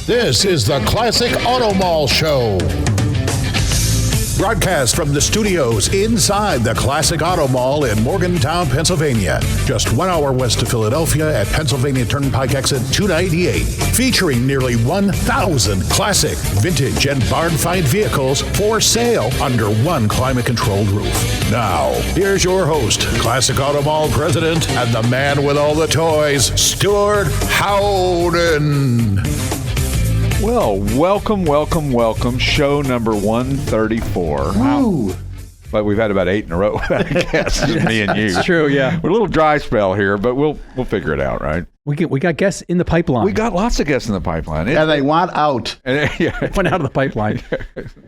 This is the Classic Auto Mall Show. Broadcast from the studios inside the Classic Auto Mall in Morgantown, Pennsylvania. Just 1 hour west of Philadelphia at Pennsylvania Turnpike exit 298. Featuring nearly 1,000 classic, vintage, and barn-find vehicles for sale under one climate-controlled roof. Now, here's your host, Classic Auto Mall president and the man with all the toys, Stewart Howden. Well, welcome. Show number 134. Wow. But we've had about 8 in a row, I guess, just me and you. That's true, yeah. We're a little dry spell here, but we'll figure it out, right? We got guests in the pipeline. We got lots of guests in the pipeline. And they want out. Went out of the pipeline.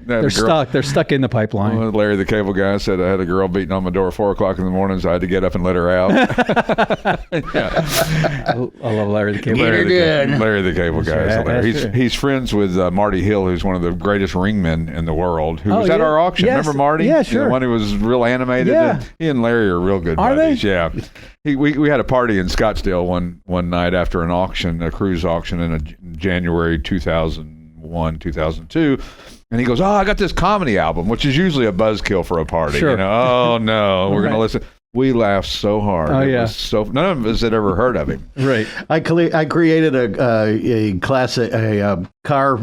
They're stuck. They're stuck in the pipeline. Well, Larry the cable guy said I had a girl beating on my door at 4 o'clock in the morning, so I had to get up and let her out. I love Larry the cable guy. Larry the cable guy is hilarious. True. He's friends with Marty Hill, who's one of the greatest ringmen in the world, who was at our auction. Yes. Remember Marty? Yeah, sure. The one who was real animated. Yeah. He and Larry are real good Are buddies. they? Yeah. We had a party in Scottsdale one night after an auction, a cruise auction in January 2001, 2002. And he goes, I got this comedy album, which is usually a buzzkill for a party. Sure. You know, oh, no, we're going to listen. We laughed so hard. Oh, It yeah. was so none of us had ever heard of him. Right. I created a car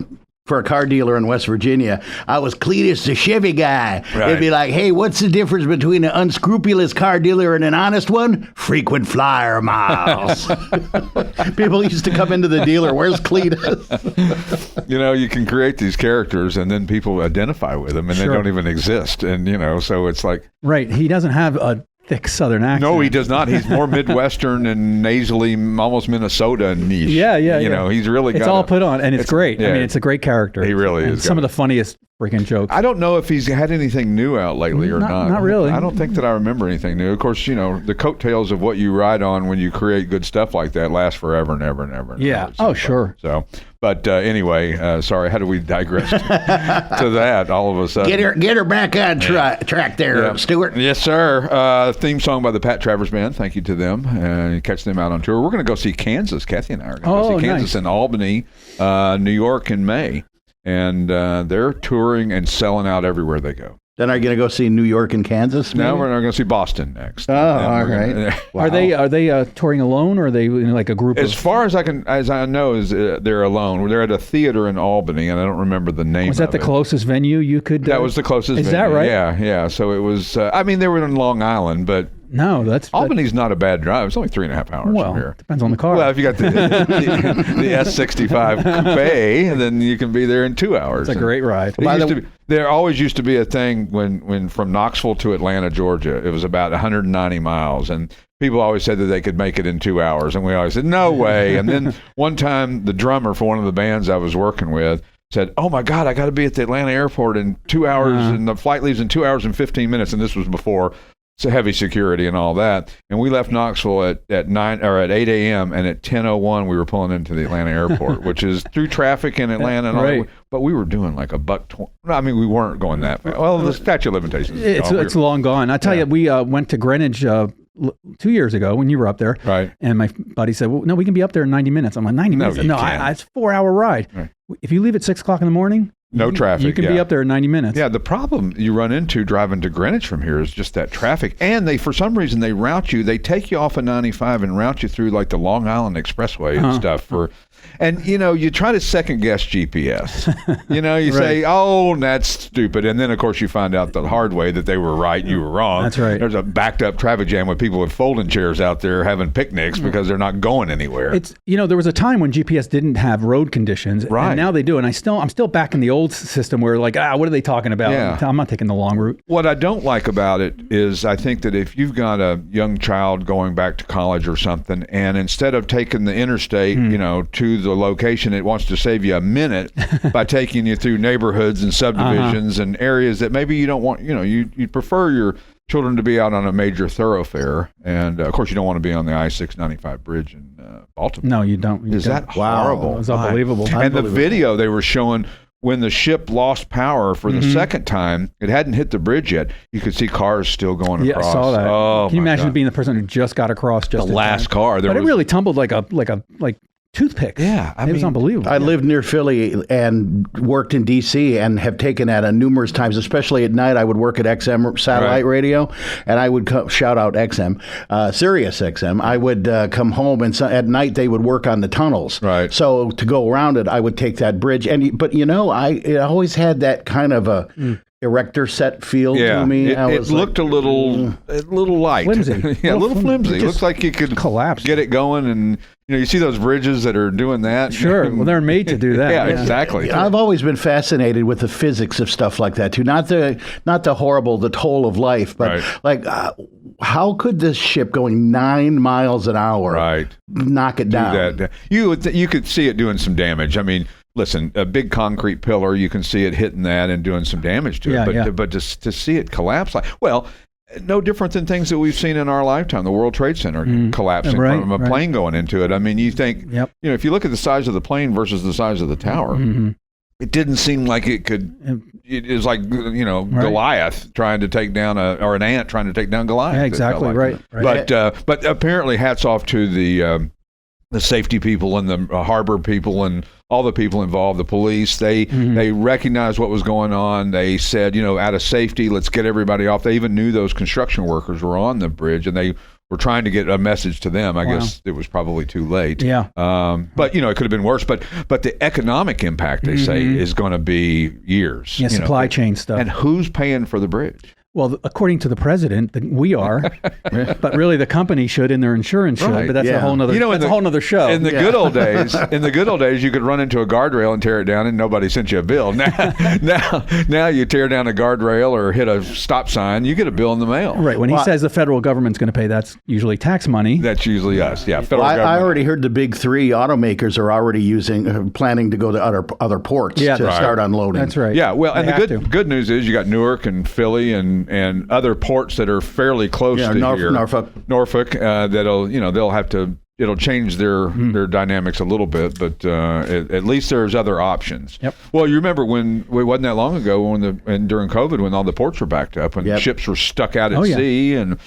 for a car dealer in West Virginia. I was Cletus, the Chevy guy. Right. They'd be like, hey, what's the difference between an unscrupulous car dealer and an honest one? Frequent flyer miles. People used to come into the dealer, where's Cletus? You know, you can create these characters and then people identify with them and Sure. they don't even exist. And, you know, so it's like. Right. He doesn't have a thick Southern accent. No, he does not. He's more Midwestern and nasally, almost Minnesota-niche. Yeah. You know, he's really It's all put on, and it's great. yeah. I mean, it's a great character. He really and is. Some of the funniest freaking jokes. I don't know if he's had anything new out lately or not. Not really. I don't think that I remember anything new. Of course, you know, the coattails of what you ride on when you create good stuff like that last forever and ever and ever. And Yeah. ever. Oh, sure. So, but anyway, sorry, how do we digress to that all of a sudden? Get her back on track there, Stewart. Yes, sir. Theme song by the Pat Travers Band. Thank you to them. And catch them out on tour. We're going to go see Kansas. Kathy and I are going to go see Kansas and Albany, New York in May. And they're touring and selling out everywhere they go. Then are you going to go see New York and Kansas? Maybe? Now we're going to see Boston next. Oh, all right. Wow. Are they touring alone, or are they in like a group? As far as I know, is they're alone. They're at a theater in Albany, and I don't remember the name. Was that the closest venue you could? That was the closest. Is venue. that right? Yeah. So it was. I mean, they were in Long Island, but no, Albany's not a bad drive. It's only 3.5 hours from here. Depends on the car. Well, if you got the S65 coupe, then you can be there in 2 hours. It's a great ride. There always used to be a thing when from Knoxville to Atlanta, Georgia, it was about 190 miles, and people always said that they could make it in 2 hours, and we always said, no way. And then one time, the drummer for one of the bands I was working with said, oh my God, I got to be at the Atlanta airport in 2 hours, and the flight leaves in 2 hours and 15 minutes, and this was before heavy security and all that. And we left Knoxville at 8 a.m. and at 10:01 we were pulling into the Atlanta airport, which is through traffic in Atlanta and all that. But we were doing like $1.20. I mean, we weren't going that far. Well, the statute of limitations. It's long gone. I tell you, we went to Greenwich 2 years ago when you were up there. Right. And my buddy said, well, no, we can be up there in 90 minutes. I'm like, 90 minutes? No, it's a 4-hour ride. Right. If you leave at 6 o'clock in the morning, no traffic. You can be up there in 90 minutes. Yeah, the problem you run into driving to Greenwich from here is just that traffic. And for some reason, they take you off of 95 and route you through like the Long Island Expressway and stuff and you know, you try to second guess GPS. You know, you say, oh, that's stupid. And then of course you find out the hard way that they were right, you were wrong. That's right. There's a backed up traffic jam with people with folding chairs out there having picnics because they're not going anywhere. It's, you know, there was a time when GPS didn't have road conditions. Right. And now they do. And I'm still back in the old system where like, what are they talking about? Yeah. I'm not taking the long route. What I don't like about it is I think that if you've got a young child going back to college or something, and instead of taking the interstate, you know, to the location, it wants to save you a minute by taking you through neighborhoods and subdivisions and areas that maybe you don't want, you know, you prefer your children to be out on a major thoroughfare. And of course, you don't want to be on the I-695 bridge in Baltimore. No, you don't. Is that horrible? It was unbelievable. And the video they were showing, when the ship lost power for the second time, it hadn't hit the bridge yet. You could see cars still going across. Yeah, I saw that. Oh, can you imagine being the person who just got across just the last car? But it really tumbled like toothpicks. Yeah, It was unbelievable. I lived near Philly and worked in D.C. and have taken that numerous times, especially at night. I would work at XM satellite radio, and I would shout out XM, Sirius XM. I would come home, and at night they would work on the tunnels. Right. So to go around it, I would take that bridge. But it always had that kind of a erector set feel to me. It looked a little light. Flimsy. Yeah, a little flimsy. It looks like you could collapse. Get it going, and you see those bridges that are doing that. Sure. Well, they're made to do that. Yeah, exactly. I've always been fascinated with the physics of stuff like that too. Not the horrible, the toll of life, but how could this ship going 9 miles an hour knock it down? You could see it doing some damage. I mean, listen, a big concrete pillar, you can see it hitting that and doing some damage to it. But to see it collapse no different than things that we've seen in our lifetime. The World Trade Center collapsing from a plane going into it. I mean, you think, if you look at the size of the plane versus the size of the tower, it didn't seem like it could. It was like Goliath trying to take down or an ant trying to take down Goliath. Yeah, exactly right. But apparently, hats off to the safety people and the harbor people and all the people involved, the police. They recognized what was going on. They said, out of safety, let's get everybody off. They even knew those construction workers were on the bridge, and they were trying to get a message to them. I guess it was probably too late. Yeah. But it could have been worse. But the economic impact, they say, is going to be years. Yeah, supply chain stuff. And who's paying for the bridge? Well, according to the president, we are, but really the company should and their insurance should. But that's a whole nother. That's a whole nother show. In the good old days, you could run into a guardrail and tear it down, and nobody sent you a bill. Now you tear down a guardrail or hit a stop sign, you get a bill in the mail. Right. When he says the federal government's going to pay, that's usually tax money. That's usually us. Yeah. Federal government. I already heard the big three automakers are already planning to go to other ports to start unloading. That's right. Yeah. Well, and the good news is you got Newark and Philly and other ports that are fairly close to here. Norfolk. It'll change their dynamics a little bit, but at least there's other options. Yep. Well, you remember when it wasn't that long ago during COVID when all the ports were backed up and ships were stuck out at sea and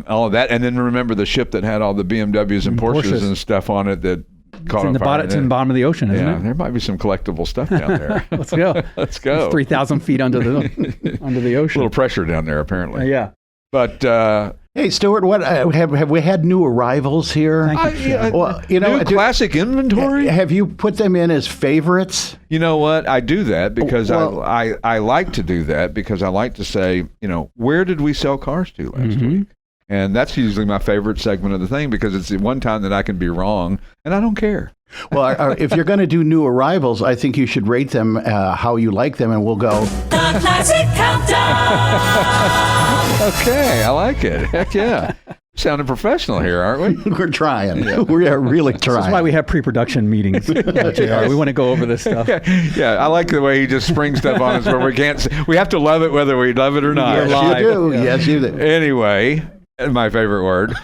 all of that, and then remember the ship that had all the BMWs and Porsches and stuff on it that. It's in the bottom of the ocean, isn't it? There might be some collectible stuff down there. Let's go. Let's go. It's 3,000 feet under the ocean. A little pressure down there, apparently. Yeah. But hey, Stewart, what have we had new arrivals here? New classic inventory. Have you put them in as favorites? You know what? I do that because I like to do that because I like to say, where did we sell cars to last week? And that's usually my favorite segment of the thing because it's the one time that I can be wrong, and I don't care. Well, if you're going to do new arrivals, I think you should rate them how you like them, and we'll go. The Classic Countdown! Okay, I like it. Heck yeah. Sounding professional here, aren't we? We're trying. We are really trying. That's why we have pre-production meetings, JR. We want to go over this stuff. Yeah, I like the way he just springs stuff on us where we can't. We have to love it whether we love it or not. Yes, you do. Yes, you do. Anyway. My favorite word.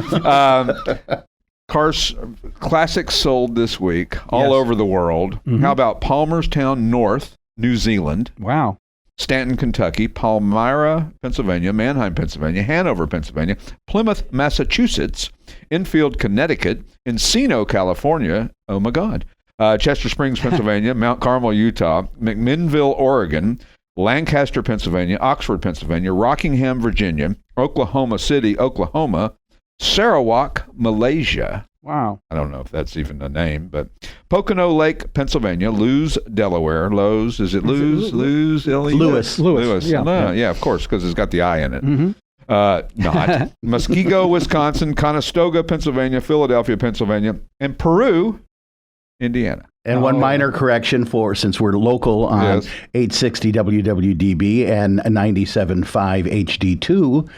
Cars classics sold this week all over the world. How about Palmerstown, North, New Zealand? Wow. Stanton, Kentucky, Palmyra, Pennsylvania, Manheim, Pennsylvania, Hanover, Pennsylvania, Plymouth, Massachusetts, Enfield, Connecticut, Encino, California. Oh my God. Chester Springs, Pennsylvania, Mount Carmel, Utah, McMinnville, Oregon, Lancaster, Pennsylvania, Oxford, Pennsylvania, Rockingham, Virginia, Oklahoma City, Oklahoma, Sarawak, Malaysia. Wow. I don't know if that's even a name, but Pocono Lake, Pennsylvania, Lewes, Delaware. Lewes, is it Lewes? Lewes? Lewis. Yeah, of course, because it's got the I in it. Not. Muskego, Wisconsin, Conestoga, Pennsylvania, Philadelphia, Pennsylvania, and Peru, Indiana. And one minor correction since we're local on 860 WWDB and 97.5 HD2,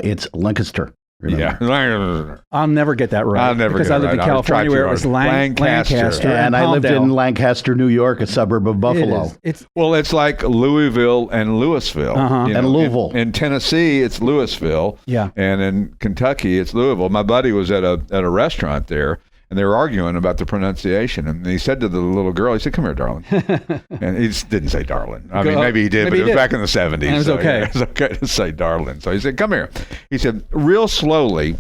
it's Lancaster. Remember? Yeah. I'll never get that right. Because I lived in California where it was Lancaster. And I lived in Lancaster, New York, a suburb of Buffalo. It's like Louisville and Louisville. And Louisville. In Tennessee, it's Louisville. Yeah. And in Kentucky, it's Louisville. My buddy was at a restaurant there. And they were arguing about the pronunciation. And he said to the little girl, he said, "Come here, darling." And he just didn't say darling. I mean, maybe he did, but it was back in the 70s. And it was okay. It was okay to say darling. So he said, "Come here." He said, "Real slowly,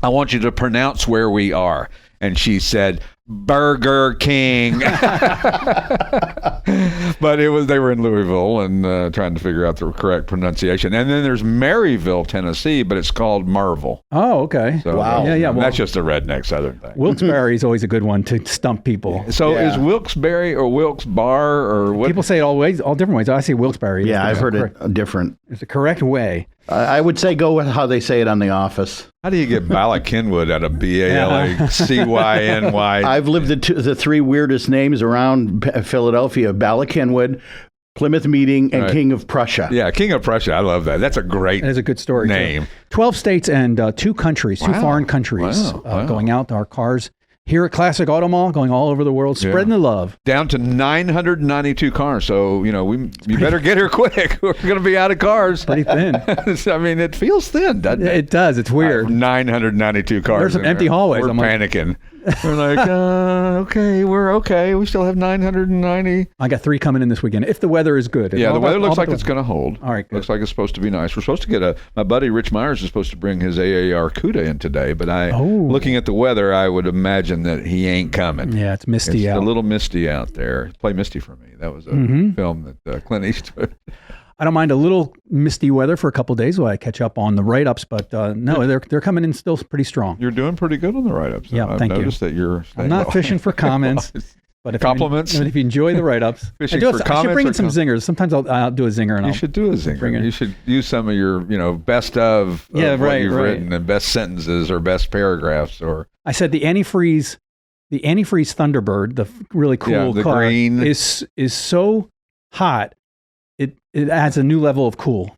I want you to pronounce where we are." and she said Burger King. But they were in Louisville and trying to figure out the correct pronunciation. And then there's Maryville, Tennessee, but it's called Merville. Oh, okay. So, wow. Yeah. Well, that's just a redneck Southern thing. Wilkes-Barre is always a good one to stump people. So is Wilkes-Barre or Wilkes-Barre or what? People say it all different ways. I say Wilkes-Barre. Yeah, I've heard it different. It's the correct way. I would say go with how they say it on The Office. How do you get Bala-Kenwood out of B-A-L-A-C-Y-N-Y? I've lived the three weirdest names around Philadelphia: Bala-Kenwood, Plymouth Meeting, and King of Prussia. Yeah, King of Prussia. I love that. That's a great That is a good story name. Too. 12 states and 2 countries, 2 foreign countries going out. Our cars here at Classic Auto Mall, going all over the world, spreading the love. Down to 992 cars. So, you better get here quick. We're going to be out of cars. Pretty thin. I mean, it feels thin, doesn't it? It does. It's weird. 992 cars. There's some empty hallways. We're panicking. We're like, okay, we're okay. We still have 990. I got 3 coming in this weekend, if the weather is good. Yeah, the weather looks like it's going to hold. All right, good. Looks like it's supposed to be nice. We're supposed to get my buddy Rich Myers is supposed to bring his AAR CUDA in today, but looking at the weather, I would imagine that he ain't coming. Yeah, it's misty out. It's a little misty out there. Play Misty for Me. That was a film that Clint Eastwood. I don't mind a little misty weather for a couple of days while I catch up on the write-ups, but no, they're coming in still pretty strong. You're doing pretty good on the write-ups. Yeah, I've thank you. noticed that you're I'm not fishing for comments, but if compliments. If you enjoy the write-ups, I should bring in some zingers. Sometimes I'll do a zinger. And you should do a zinger. You should use some of your best of what you've written and best sentences or best paragraphs. Or I said the antifreeze Thunderbird, the really cool the car, green is so hot. It adds a new level of cool.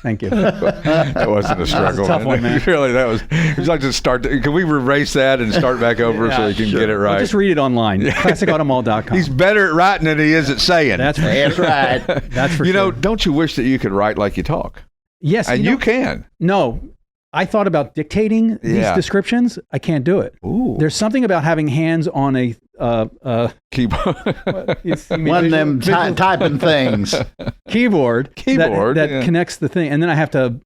Thank you. That wasn't a struggle. That was a tough one, man. Really, would you like to start? Can we erase that and start back over so you can get it right? Well, just read it online. ClassicAutomall.com. He's better at writing than he is at saying. That's right. That's for sure. Don't you wish that you could write like you talk? Yes. And you can. No. I thought about dictating these descriptions. I can't do it. Ooh. There's something about having hands on a keyboard. One of them typing things. Keyboard that yeah. connects the thing, and then I have to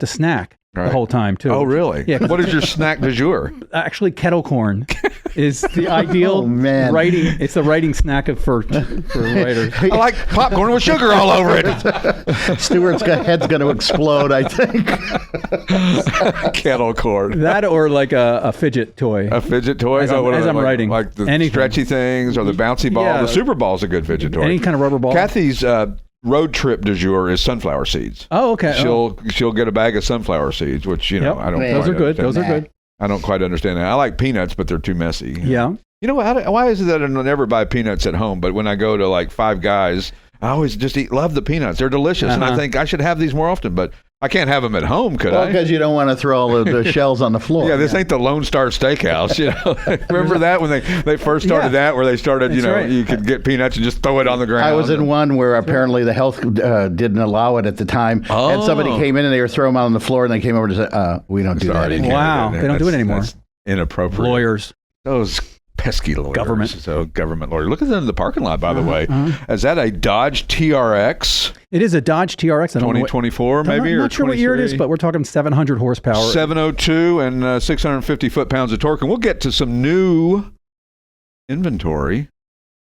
snack the whole time too. Oh, really? Yeah. What is your snack du jour? Actually, kettle corn is the ideal writing. It's the writing snack for writers. I like popcorn with sugar all over it. Stewart's head's going to explode, I think. Kettle corn. That or like a fidget toy. A fidget toy? As I'm writing. Like the anything. stretchy things or the bouncy ball. Yeah. The Super Ball's a good fidget toy. Any kind of rubber ball. Kathy's road trip du jour is sunflower seeds. Oh, okay. She'll get a bag of sunflower seeds, which, I don't Those are good. Those are good. I don't quite understand that. I like peanuts, but they're too messy. Yeah. You know, why is it that I never buy peanuts at home, but when I go to like Five Guys, I always just love the peanuts. They're delicious, and I think I should have these more often, but I can't have them at home, could I? Because you don't want to throw all the shells on the floor. Yeah, this ain't the Lone Star Steakhouse. Remember that when they first started that, where they started, you could get peanuts and just throw it on the ground. I was in one where apparently the health didn't allow it at the time, and somebody came in and they were throwing them out on the floor, and they came over and said, "We don't do that anymore." Wow, they don't do it anymore. That's inappropriate. Lawyers. Those pesky lawyers. Government lawyers. Look at them in the parking lot, by the way. Is that a Dodge TRX? It is a Dodge TRX. 2024, maybe? I'm not sure what year it is, but we're talking 700 horsepower. 702 and 650 foot-pounds of torque. And we'll get to some new inventory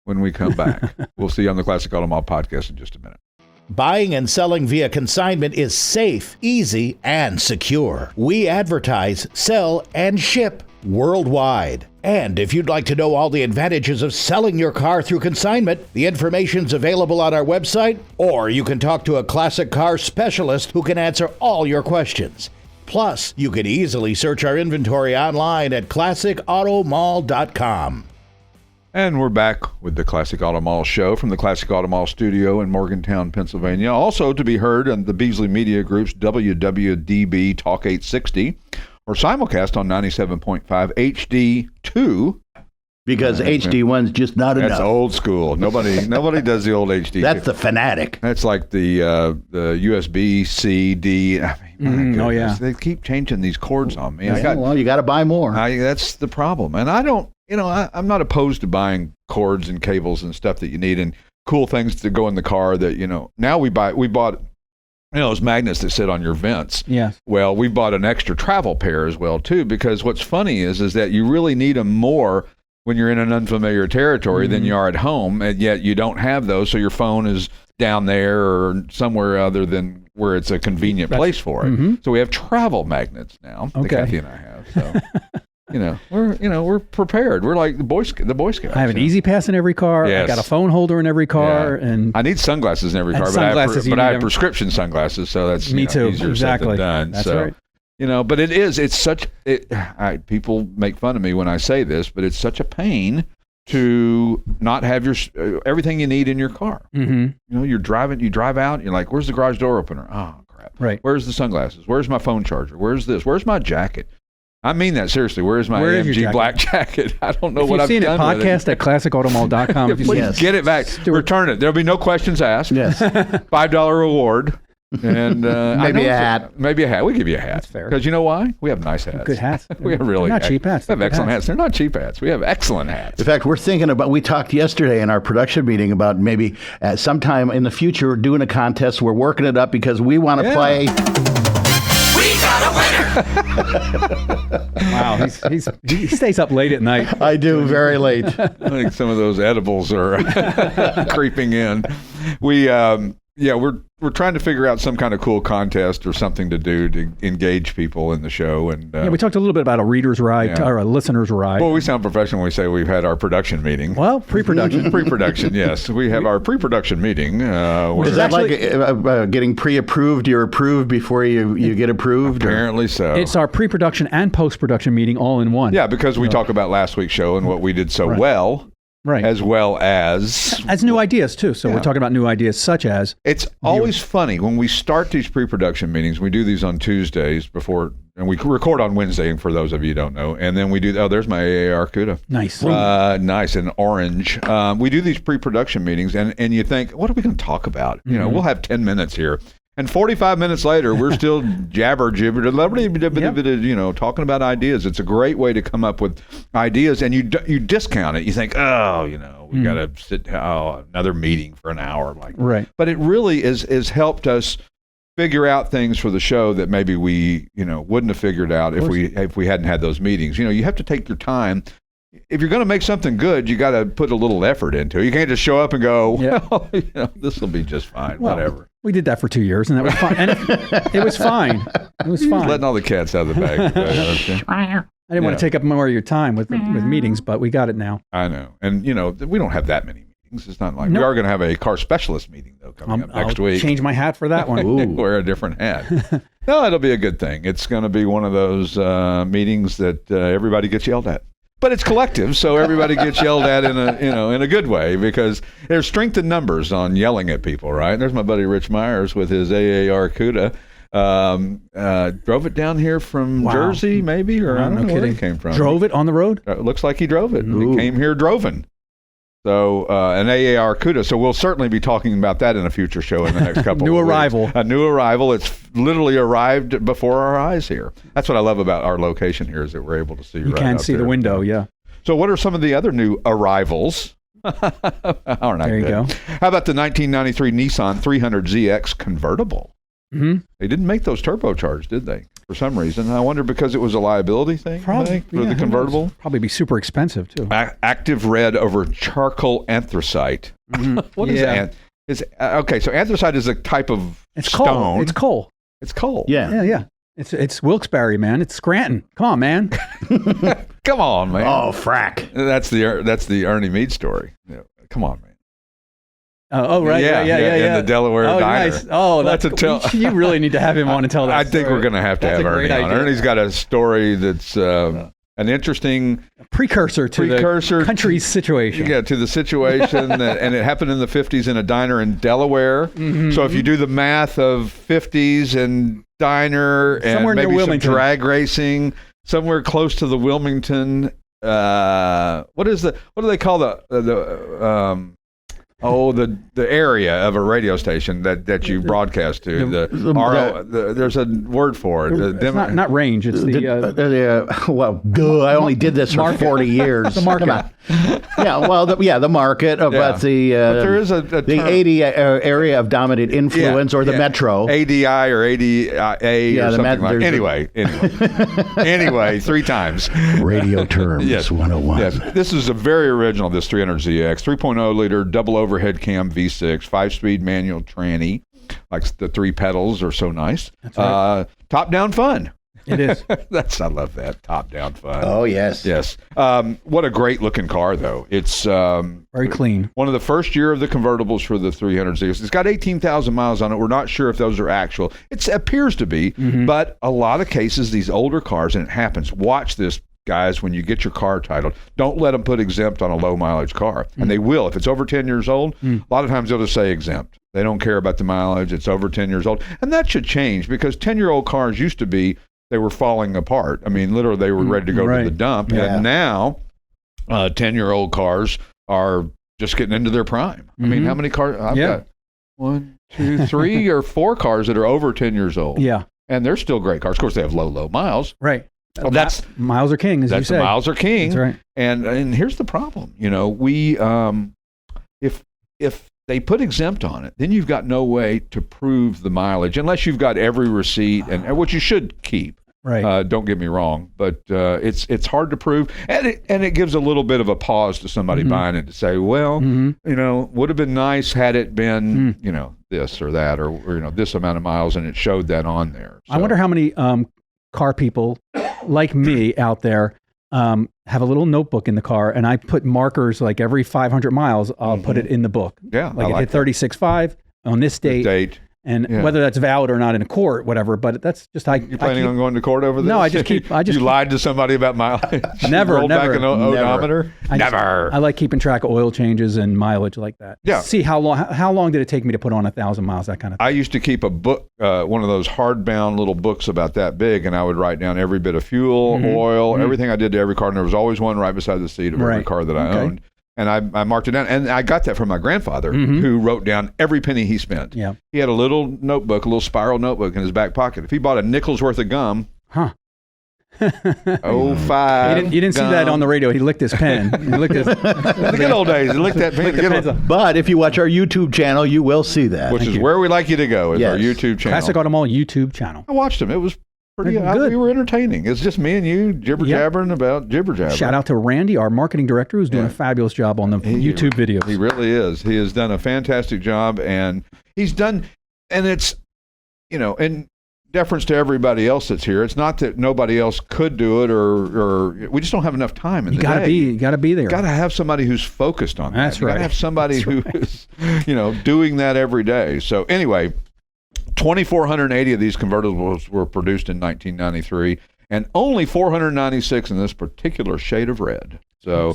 when we come back. We'll see you on the Classic Auto Mall podcast in just a minute. Buying and selling via consignment is safe, easy, and secure. We advertise, sell, and ship worldwide. And if you'd like to know all the advantages of selling your car through consignment, the information's available on our website, or you can talk to a classic car specialist who can answer all your questions. Plus, you can easily search our inventory online at classicautomall.com. And we're back with the Classic Auto Mall show from the Classic Auto Mall studio in Morgantown, Pennsylvania. Also to be heard on the Beasley Media Group's WWDB Talk 860 or simulcast on 97.5 HD2. Because HD1's just not enough. That's old school. Nobody does the old HD. That's the fanatic. That's like the USB C, D. I mean, oh, yeah. They keep changing these cords on me. Well, you got to buy more. That's the problem. And I don't, I'm not opposed to buying cords and cables and stuff that you need and cool things to go in the car that, now we bought those magnets that sit on your vents. Yeah. Well, we bought an extra travel pair as well too, because what's funny is that you really need them more when you're in an unfamiliar territory than you are at home, and yet you don't have those, so your phone is down there or somewhere other than where it's a convenient place for it. So we have travel magnets now. That Kathy and I have. So we're prepared. We're like the Boy Scouts. I have an Easy Pass in every car. Yes. I got a phone holder in every car, and I need sunglasses in every car, but I have prescription sunglasses, so that's me too. easier said than done. That's right. But people make fun of me when I say this, but it's such a pain to not have your everything you need in your car. You drive out, you're like, where's the garage door opener? Oh, crap. Right. Where's the sunglasses? Where's my phone charger? Where's this? Where's my jacket? I mean that seriously. Where's my AMG black jacket? I don't know what I've done with it. If you've seen it, podcast at classicautomall.com. Please get it back. Return it. There'll be no questions asked. Yes. $5 reward. And maybe a hat. Maybe a hat. We give you a hat. That's fair. Because you know why? We have nice hats. Good hats. We have really not cheap hats. We have excellent hats. They're not cheap hats. We have excellent hats. In fact, we're thinking about, we talked yesterday in our production meeting about maybe sometime in the future doing a contest. We're working it up because we want to play. We got a winner! Wow, he stays up late at night. I do, very late. I think some of those edibles are creeping in. We're trying to figure out some kind of cool contest or something to do to engage people in the show. And we talked a little bit about a reader's ride or a listener's ride. Well, we sound professional when we say we've had our production meeting. Well, pre-production. Pre-production, yes. We have our pre-production meeting. Is that like getting pre-approved? You're approved before you get approved? Apparently so. It's our pre-production and post-production meeting all in one. Yeah, because we talk about last week's show and what we did so well. Right. As well as new ideas too. So we're talking about new ideas such as it's always funny when we start these pre-production meetings. We do these on Tuesdays before, and we record on Wednesday. And for those of you who don't know, and then we do. Oh, there's my AAR CUDA. Nice, nice and orange. We do these pre-production meetings, and you think, what are we going to talk about? We'll have 10 minutes here. And 45 minutes later, we're still talking about ideas. It's a great way to come up with ideas, and you discount it. You think, we got to sit another meeting for an hour, right. But it really has helped us figure out things for the show that maybe we wouldn't have figured out if we hadn't had those meetings. You have to take your time. If you're going to make something good, you got to put a little effort into it. You can't just show up and go, this will be just fine, whatever. We did that for 2 years, and that was fine. And it was fine. It was fine. Letting all the cats out of the bag. I didn't want to take up more of your time with meetings, but we got it now. I know. And, we don't have that many meetings. It's not like we are going to have a car specialist meeting, though, coming up next week. Change my hat for that one. Wear a different hat. No, it'll be a good thing. It's going to be one of those meetings that everybody gets yelled at. But it's collective, so everybody gets yelled at in a good way, because there's strength in numbers on yelling at people, right? There's my buddy Rich Myers with his AAR CUDA. Drove it down here from Jersey, maybe, or I don't know where it came from. Drove it on the road? Looks like he drove it. He came here droven. So an AAR CUDA. So we'll certainly be talking about that in a future show in the next couple of weeks. A new arrival. It's literally arrived before our eyes here. That's what I love about our location here, is that we're able to see you can see the window, yeah. So what are some of the other new arrivals? There you go. How about the 1993 Nissan 300ZX convertible? Mm-hmm. They didn't make those turbocharged, did they? For some reason. I wonder because it was a liability thing, probably, for the convertible. Probably be super expensive, too. Active red over charcoal anthracite. Mm-hmm. What is that? Okay, so anthracite is a type of stone. It's coal. It's coal. Yeah. It's Wilkes-Barre, man. It's Scranton. Come on, man. Come on, man. Oh, frack. That's the Ernie Mead story. Yeah. Come on, man. Right. Yeah. In the Delaware diner. Nice. Oh, you really need to have him on and tell that I think we're going to have to have Ernie on. Ernie's got a story that's an interesting precursor to the country's situation. Yeah, to the situation, and it happened in the 50s in a diner in Delaware. Mm-hmm. So if you do the math of 50s and diner and somewhere maybe some drag racing, somewhere close to the Wilmington, what do they call the the area of a radio station that you broadcast to. There's a word for it. It's not range. It's I only did this for 40 years. The market. The market. But there is a term. The 80 area of dominant influence, or the metro. ADI or ADA or something like that. Anyway, 3 times. Radio terms 101. Yes. This is a very original, this 300ZX. 3.0 liter double overhead cam V6, 5-speed manual tranny. Like the 3 pedals are so nice. That's right. Top-down fun. It is. I love that. Top-down fun. Oh, yes. Yes. What a great-looking car, though. It's very clean. One of the first year of the convertibles for the 300ZX. It's got 18,000 miles on it. We're not sure if those are actual. It appears to be, but a lot of cases, these older cars, and it happens. Watch this, guys, when you get your car titled. Don't let them put exempt on a low-mileage car. And they will. If it's over 10 years old, a lot of times they'll just say exempt. They don't care about the mileage. It's over 10 years old. And that should change, because 10-year-old cars used to be, they were falling apart. I mean, literally, they were ready to go to the dump. Yeah. And now, 10-year-old cars are just getting into their prime. I mean, how many cars? I've got 1, 2, 3, or 4 cars that are over 10 years old. Yeah. And they're still great cars. Of course, they have low miles. Right. Well, that's miles are king, as you say. Miles are king. That's right. And here's the problem. You know, we if they put exempt on it, then you've got no way to prove the mileage unless you've got every receipt, and which you should keep. Right. Don't get me wrong, but it's hard to prove, and it gives a little bit of a pause to somebody buying it to say, well, you know, would have been nice had it been, you know, this or that, or you know, this amount of miles, and it showed that on there. So. I wonder how many car people like me out there have a little notebook in the car, and I put markers like every 500 miles. I'll put it in the book. Yeah, like it hit 36.5 on this date. And whether that's valid or not in a court, whatever, but that's just You planning on going to court over this? No, I just You lied to somebody about mileage? Never. Rolled back an odometer? Never. I like keeping track of oil changes and mileage like that. Yeah. See how long did it take me to put on 1,000 miles, that kind of thing. I used to keep a book, one of those hardbound little books about that big, and I would write down every bit of fuel, oil, everything I did to every car, and there was always one right beside the seat of every car that I owned. And I marked it down. And I got that from my grandfather, who wrote down every penny he spent. Yeah. He had a little notebook, a little spiral notebook in his back pocket. If he bought a nickel's worth of gum, 05 You didn't see that on the radio. He licked his pen. He licked his, the good old days. He licked that pen. But if you watch our YouTube channel, you will see that. Which is where we like you to go, is our YouTube channel. Classic Auto Mall YouTube channel. I watched him. It was pretty good. We were entertaining. It's just me and you jibber-jabbering about jibber-jabber. Shout out to Randy, our marketing director, who's doing a fabulous job on the YouTube videos. He really is. He has done a fantastic job, and he's done, and it's, you know, in deference to everybody else that's here, it's not that nobody else could do it, or we just don't have enough time in the day. You got to be there. You got to have somebody who's focused on that. That's right. You got to have somebody who is, you know, doing that every day. So anyway, 2,480 of these convertibles were produced in 1993, and only 496 in this particular shade of red. So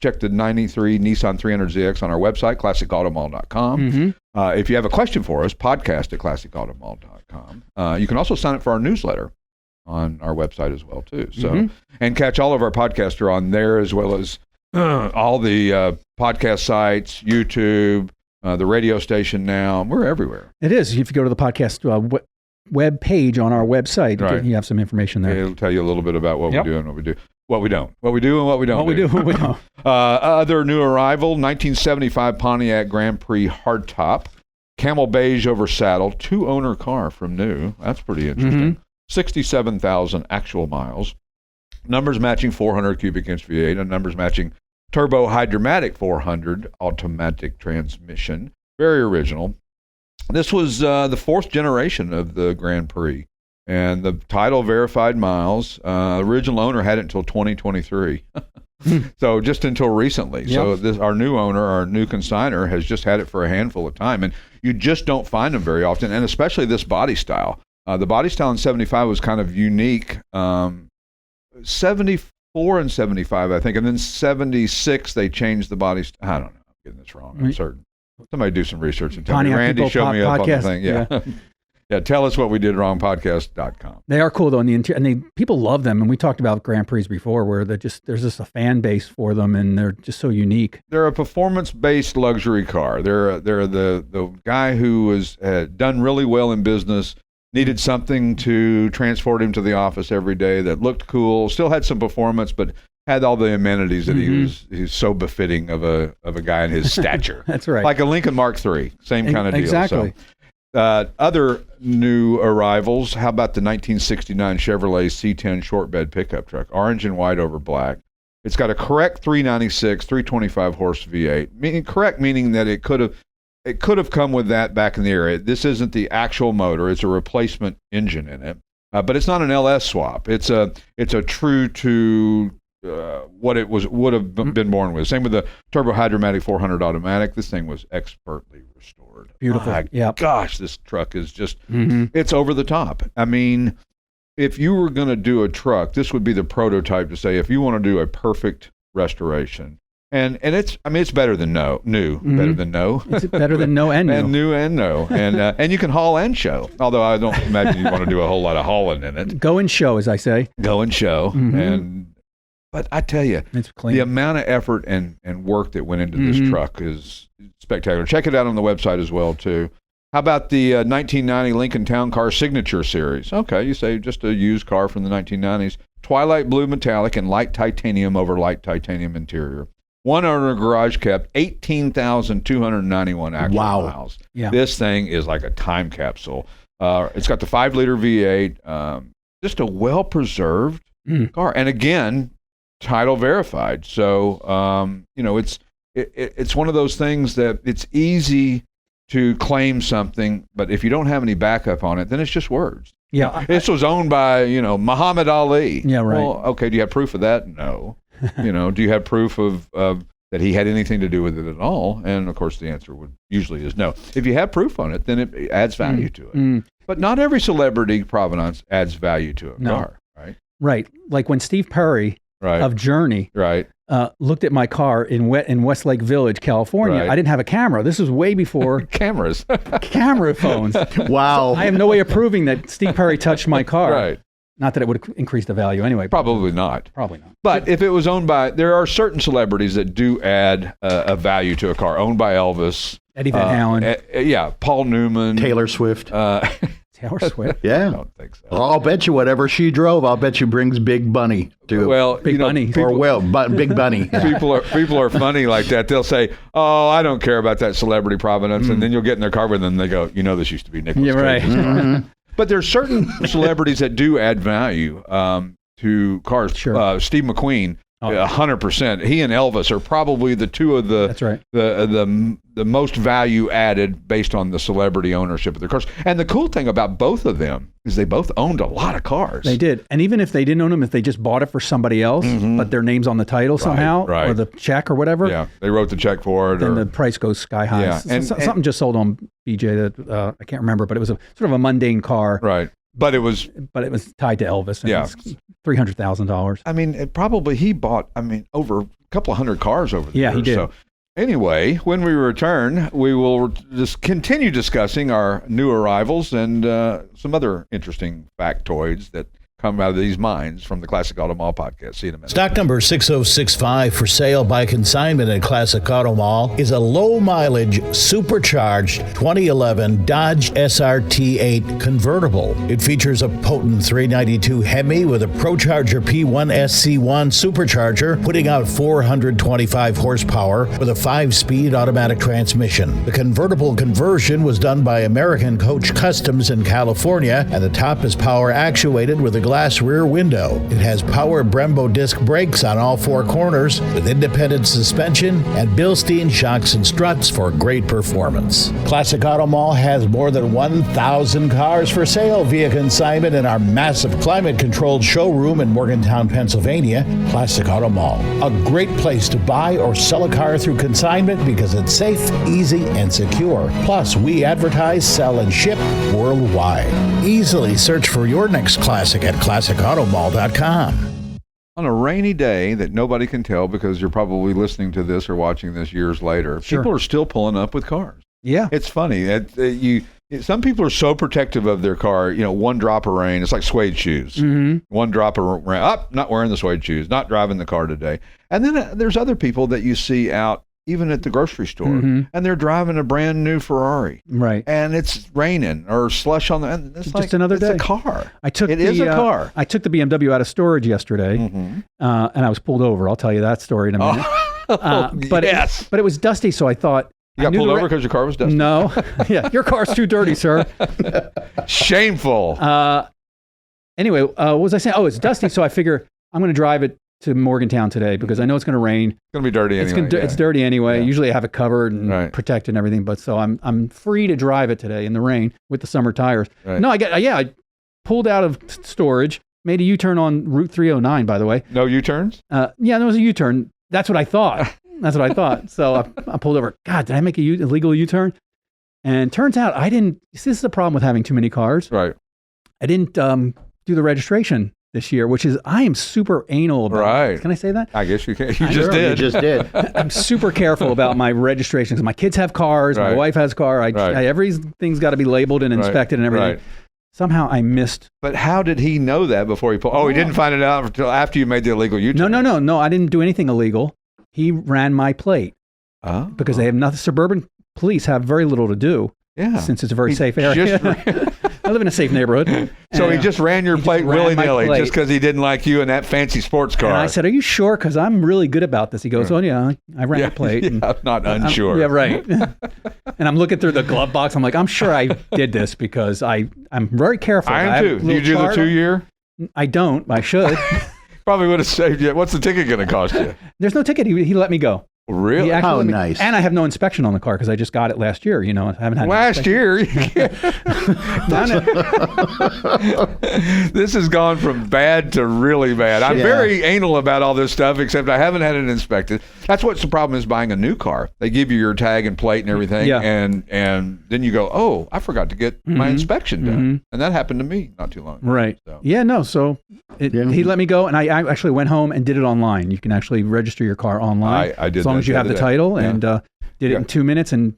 check the 93 Nissan 300ZX on our website, classicautomall.com. If you have a question for us, podcast at classicautomall.com. You can also sign up for our newsletter on our website as well, too. So and catch all of our podcasts are on there, as well as all the podcast sites, YouTube, the radio station now. We're everywhere. It is. If you go to the podcast web page on our website, you have some information there. It'll tell you a little bit about what we do and what we do. What we don't. What we do and what we don't do. What we don't. Other new arrival, 1975 Pontiac Grand Prix hardtop. Camel beige over saddle. 2-owner car from new. That's pretty interesting. 67,000 actual miles. Numbers matching 400 cubic inch V8 and numbers matching turbo hydromatic 400 automatic transmission. Very original. This was the 4th generation of the Grand Prix. And the title verified miles. Original owner had it until 2023. So just until recently. Yep. So our new owner, our new consignor, has just had it for a handful of time. And you just don't find them very often, and especially this body style. The body style in 75 was kind of unique. 74 and 75, I think. And then 76, they changed the body style. I don't know. I'm getting this wrong. I'm certain. Somebody do some research and tell me. Randy showed me up on the thing. Yeah. Yeah, tell us what we did wrong podcast.com. They are cool though in the interior, and people love them. And we talked about Grand Prix before, where there's just a fan base for them, and they're just so unique. They're a performance-based luxury car. They're the guy who was done really well in business, needed something to transport him to the office every day that looked cool, still had some performance, but had all the amenities that he's so befitting of a guy in his stature. That's right. Like a Lincoln Mark III, same kind of deal. Exactly. So, other new arrivals, how about the 1969 Chevrolet C10 short bed pickup truck, orange and white over black. It's got a correct 396, 325 horse V8. Correct meaning that it could have come with that back in the era. This isn't the actual motor; it's a replacement engine in it. But it's not an LS swap. It's a true to what it would have been born with. Same with the Turbo Hydromatic 400 automatic. This thing was expertly restored. Beautiful. My gosh, this truck is just, it's over the top. I mean, if you were going to do a truck, this would be the prototype to say, if you want to do a perfect restoration, and it's better than new, better than no. It's better than no and new. And new and no. And you can haul and show, although I don't imagine you want to do a whole lot of hauling in it. Go and show, as I say. Go and show. But I tell you, it's clean. The amount of effort and work that went into this truck is spectacular. Check it out on the website as well, too. How about the 1990 Lincoln Town Car Signature Series? Okay, you say just a used car from the 1990s. Twilight blue metallic and light titanium over light titanium interior. One owner garage kept 18,291 actual miles. Yeah. This thing is like a time capsule. It's got the 5-liter V8. Just a well-preserved car. And again, title verified. So, it's one of those things that it's easy to claim something, but if you don't have any backup on it, then it's just words. Yeah. This was owned by, Muhammad Ali. Yeah, right. Well, okay, do you have proof of that? No. Do you have proof of that he had anything to do with it at all? And of course the answer usually is no. If you have proof on it, then it adds value to it. But not every celebrity provenance adds value to a car, right? Right. Like when Steve Perry of Journey looked at my car in Westlake Village, California. Right. I didn't have a camera. This was way before cameras, camera phones. Wow. I have no way of proving that Steve Perry touched my car. Right. Not that it would increase the value anyway. Probably not. Probably not. But if it was owned by, there are certain celebrities that do add a value to a car. Owned by Elvis. Eddie Van Halen. Paul Newman. Taylor Swift. Taylor Swift. Yeah. I don't think so. I'll bet you whatever she drove, I'll bet you brings Big Bunny to Big Bunny. Big Bunny. Yeah. People are funny like that. They'll say, "Oh, I don't care about that celebrity provenance," and then you'll get in their car with them and they go, "This used to be Nicolas Cage's car." But there's certain celebrities that do add value to cars. Sure. Steve McQueen, 100%. He and Elvis are probably the two of the That's right. the most value added based on the celebrity ownership of their cars. And the cool thing about both of them is they both owned a lot of cars. They did. And even if they didn't own them, if they just bought it for somebody else, but their name's on the title somehow, or the check or whatever, they wrote the check for it. Then the price goes sky high. Yeah. And something just sold on BJ that I can't remember, but it was a sort of a mundane car. Right. But it was tied to Elvis. And it's $300,000. I mean, he bought, over a couple of hundred cars over the years. Yeah, he did. So anyway, when we return, we will just continue discussing our new arrivals and some other interesting factoids that come out of these minds from the Classic Auto Mall podcast. See you in a minute. Stock number 6065 for sale by consignment at Classic Auto Mall is a low-mileage, supercharged 2011 Dodge SRT8 convertible. It features a potent 392 Hemi with a ProCharger P1 SC1 supercharger, putting out 425 horsepower with a 5-speed automatic transmission. The convertible conversion was done by American Coach Customs in California, and the top is power actuated with a glass rear window. It has power Brembo disc brakes on all 4 corners with independent suspension and Bilstein shocks and struts for great performance. Classic Auto Mall has more than 1,000 cars for sale via consignment in our massive climate-controlled showroom in Morgantown, Pennsylvania. Classic Auto Mall, a great place to buy or sell a car through consignment because it's safe, easy, and secure. Plus, we advertise, sell, and ship worldwide. Easily search for your next classic at ClassicAutomall.com. On a rainy day that nobody can tell because you're probably listening to this or watching this years later, people are still pulling up with cars. Yeah. It's funny. some people are so protective of their car. One drop of rain, it's like suede shoes. Mm-hmm. One drop of rain, not wearing the suede shoes, not driving the car today. And then there's other people that you see out even at the grocery store, and they're driving a brand new Ferrari, right? And it's raining or slush on the. And it's just another day. It's a car. It is a car. I took the BMW out of storage yesterday, and I was pulled over. I'll tell you that story in a minute. But it was dusty, so I thought. You got pulled over because your car was dusty? No. Yeah, your car's too dirty, sir. Shameful. Anyway, what was I saying? Oh, it's dusty, so I figure I'm going to drive it to Morgantown today because I know it's going to rain. It's going to be dirty anyway. It's dirty anyway. Yeah. Usually I have it covered and protected and everything, but so I'm free to drive it today in the rain with the summer tires. Right. No, I pulled out of storage, made a U-turn on Route 309, by the way. No U-turns? Yeah, there was a U-turn. That's what I thought. So I pulled over. God, did I make a illegal U-turn? And turns out I didn't. This is the problem with having too many cars. Right. I didn't do the registration this year, which is I am super anal about. Right. Can I say that? I guess you can. You just did. I'm super careful about my registrations. My kids have cars. My wife has a car. Everything's got to be labeled and inspected and everything. Right. Somehow I missed. But how did he know that before he pulled? Oh, he didn't find it out until after you made the illegal U-turn. No. I didn't do anything illegal. He ran my plate because they have nothing. Suburban police have very little to do. Yeah. Since it's a very safe area. I live in a safe neighborhood. So he just ran your plate willy-nilly just because he didn't like you in that fancy sports car. And I said, "Are you sure? Because I'm really good about this." He goes, "Oh yeah, I ran your plate." Yeah, I'm not unsure. Yeah, right. And I'm looking through the glove box. I'm like, I'm sure I did this because I'm very careful. I am too. Do you do the 2-year? I don't. I should. Probably would have saved you. What's the ticket going to cost you? There's no ticket. He let me go. Really? How nice. And I have no inspection on the car because I just got it last year. I haven't had last year. This has gone from bad to really bad. I'm very anal about all this stuff, except I haven't had it inspected. That's what's the problem is buying a new car. They give you your tag and plate and everything, and then you go, oh, I forgot to get my inspection done. And that happened to me not too long ago. Right. So. Yeah, no, so he let me go, and I actually went home and did it online. You can actually register your car online. I did as long as you have the title, and did it in 2 minutes and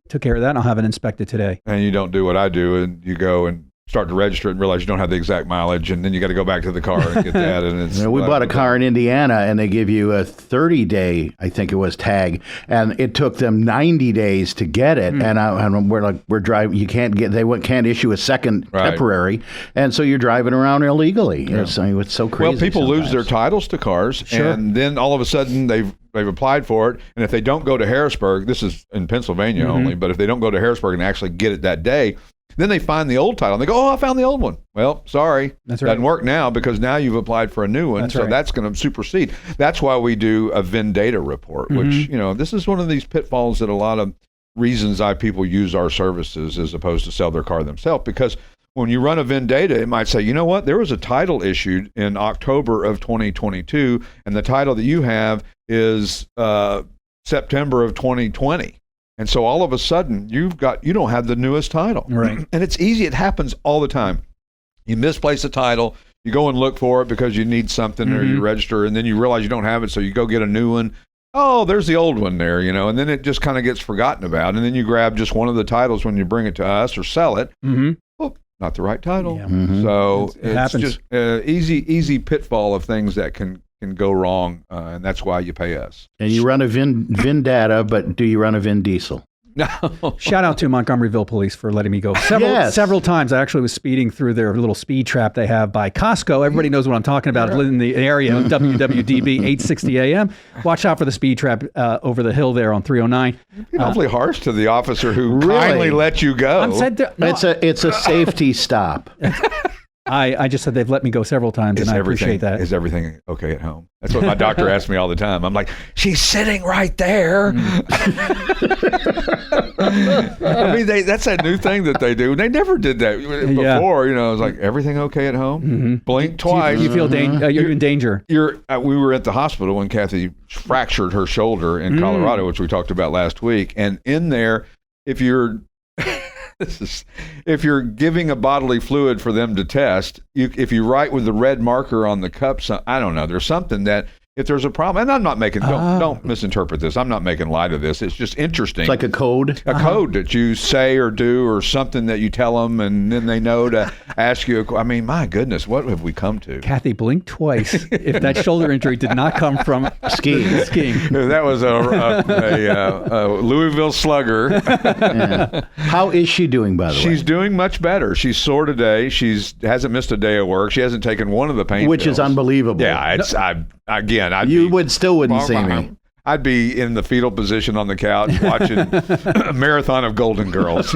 took care of that. And I'll have it inspected today. And you don't do what I do, and you go and start to register it and realize you don't have the exact mileage, and then you got to go back to the car and get that. And it's we bought a car in Indiana, and they give you a 30-day, I think it was, tag, and it took them 90 days to get it. And we're driving. You can't get. They can't issue a second temporary, and so you're driving around illegally. Yeah. It's so crazy. Well, people lose their titles to cars, and then all of a sudden they've applied for it, and if they don't go to Harrisburg, this is in Pennsylvania only, but if they don't go to Harrisburg and actually get it that day, then they find the old title and they go, oh, I found the old one. Well, sorry. That's right. Doesn't work now because now you've applied for a new one. That's going to supersede. That's why we do a Vin Data Report, which, this is one of these pitfalls that a lot of reasons people use our services as opposed to sell their car themselves. Because when you run a Vin Data, it might say, you know what, there was a title issued in October of 2022, and the title that you have is September of 2020. And so all of a sudden, you don't have the newest title. Right. And it's easy. It happens all the time. You misplace a title, you go and look for it because you need something or you register, and then you realize you don't have it, so you go get a new one. Oh, there's the old one there, and then it just kind of gets forgotten about. And then you grab just one of the titles when you bring it to us or sell it. Oh, not the right title. Yeah. So it happens. Just easy pitfall of things that can go wrong, and that's why you pay us. And you run a Vin Data, but do you run a Vin Diesel? No. Shout out to Montgomeryville Police for letting me go several times. I actually was speeding through their little speed trap they have by Costco. Everybody knows what I'm talking about. In the area, WWDB 860 AM. Watch out for the speed trap over the hill there on 309. You're awfully harsh to the officer who kindly let you go. It's a safety stop. I just said they've let me go several times, and I appreciate that. Is everything okay at home? That's what my doctor asks me all the time. I'm like, she's sitting right there. I mean, that's a new thing that they do. They never did that before. I was like, everything okay at home? Blink twice. You feel you're in danger. We were at the hospital when Kathy fractured her shoulder in Colorado, which we talked about last week. And in there, if you're giving a bodily fluid for them to test, if you write with the red marker on the cup, I don't know, there's something that if there's a problem. And I'm not making, don't misinterpret this. I'm not making light of this. It's just interesting. It's like a code. A code that you say or do, or something that you tell them, and then they know to ask you. I mean, my goodness, what have we come to? Kathy, blink twice if that shoulder injury did not come from skiing. That was a Louisville Slugger. Yeah. How is she doing, by the way? She's doing much better. She's sore today. Hasn't missed a day of work. She hasn't taken one of the pain Which pills. is unbelievable. Yeah, still wouldn't see me. I'd be in the fetal position on the couch watching a marathon of Golden Girls.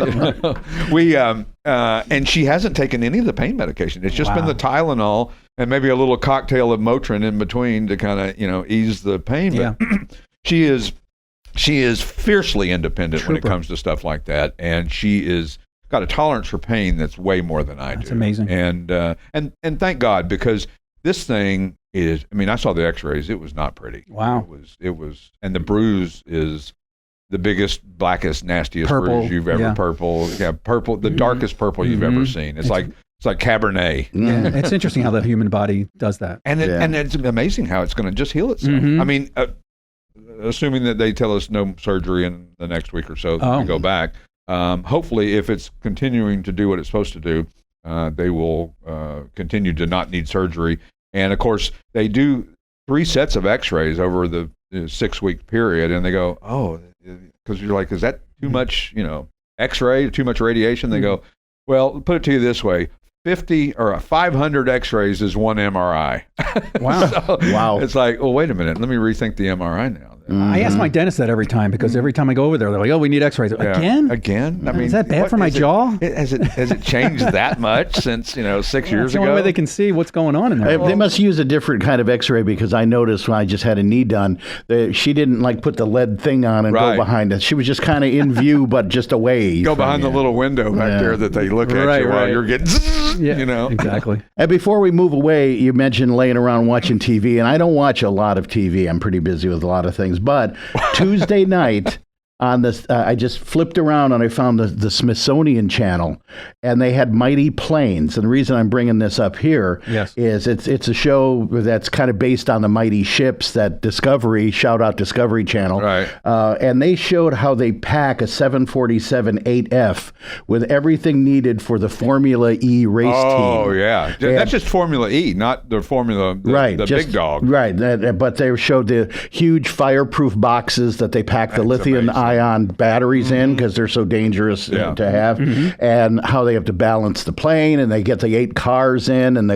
And she hasn't taken any of the pain medication. It's just been the Tylenol and maybe a little cocktail of Motrin in between to kind of ease the pain. Yeah. But she is fiercely independent when it comes to stuff like that, and she is got a tolerance for pain that's way more than I do. That's amazing. And thank God, because this thing is, I mean, I saw the x-rays. It was not pretty. Wow. It was, and the bruise is the biggest, blackest, nastiest purple, bruise you've ever, purple, the darkest purple you've ever seen. It's like Cabernet. Yeah, it's interesting how the human body does that. And it's amazing how it's going to just heal itself. I mean, assuming that they tell us no surgery in the next week or so, we go back. Hopefully, if it's continuing to do what it's supposed to do, they will continue to not need surgery. And of course, they do 3 sets of x-rays over the 6-week period, and they go, because you're like, is that too much, x-ray, too much radiation? They go, well, put it to you this way. 50 or 500 x-rays is 1 MRI. Wow. Wow. It's like, well, wait a minute. Let me rethink the MRI now. I ask my dentist that every time, because every time I go over there, they're like, we need x-rays. Again? I mean, is that bad for my jaw? Has it changed that much since, 6 years That's ago? the only way they can see what's going on in there. They must use a different kind of x-ray, because I noticed when I just had a knee done, she didn't put the lead thing on and go behind it. She was just kind of in view, but just away. Go behind the little window back there that they look at you while you're getting, Exactly. And before we move away, you mentioned laying around watching TV, and I don't watch a lot of TV. I'm pretty busy with a lot of things, but Tuesday night on this, I just flipped around and I found the Smithsonian Channel, and they had Mighty Planes. And the reason I'm bringing this up here is it's a show that's kind of based on the mighty ships that Discovery, shout out Discovery Channel, and they showed how they pack a 747-8F with everything needed for the Formula E race team. Oh, yeah. That's just Formula E, not the Formula, the big dog. Right. But they showed the huge fireproof boxes that they pack the lithium-ion batteries in, because they're so dangerous to have, and how they have to balance the plane, and they get the 8 cars in, and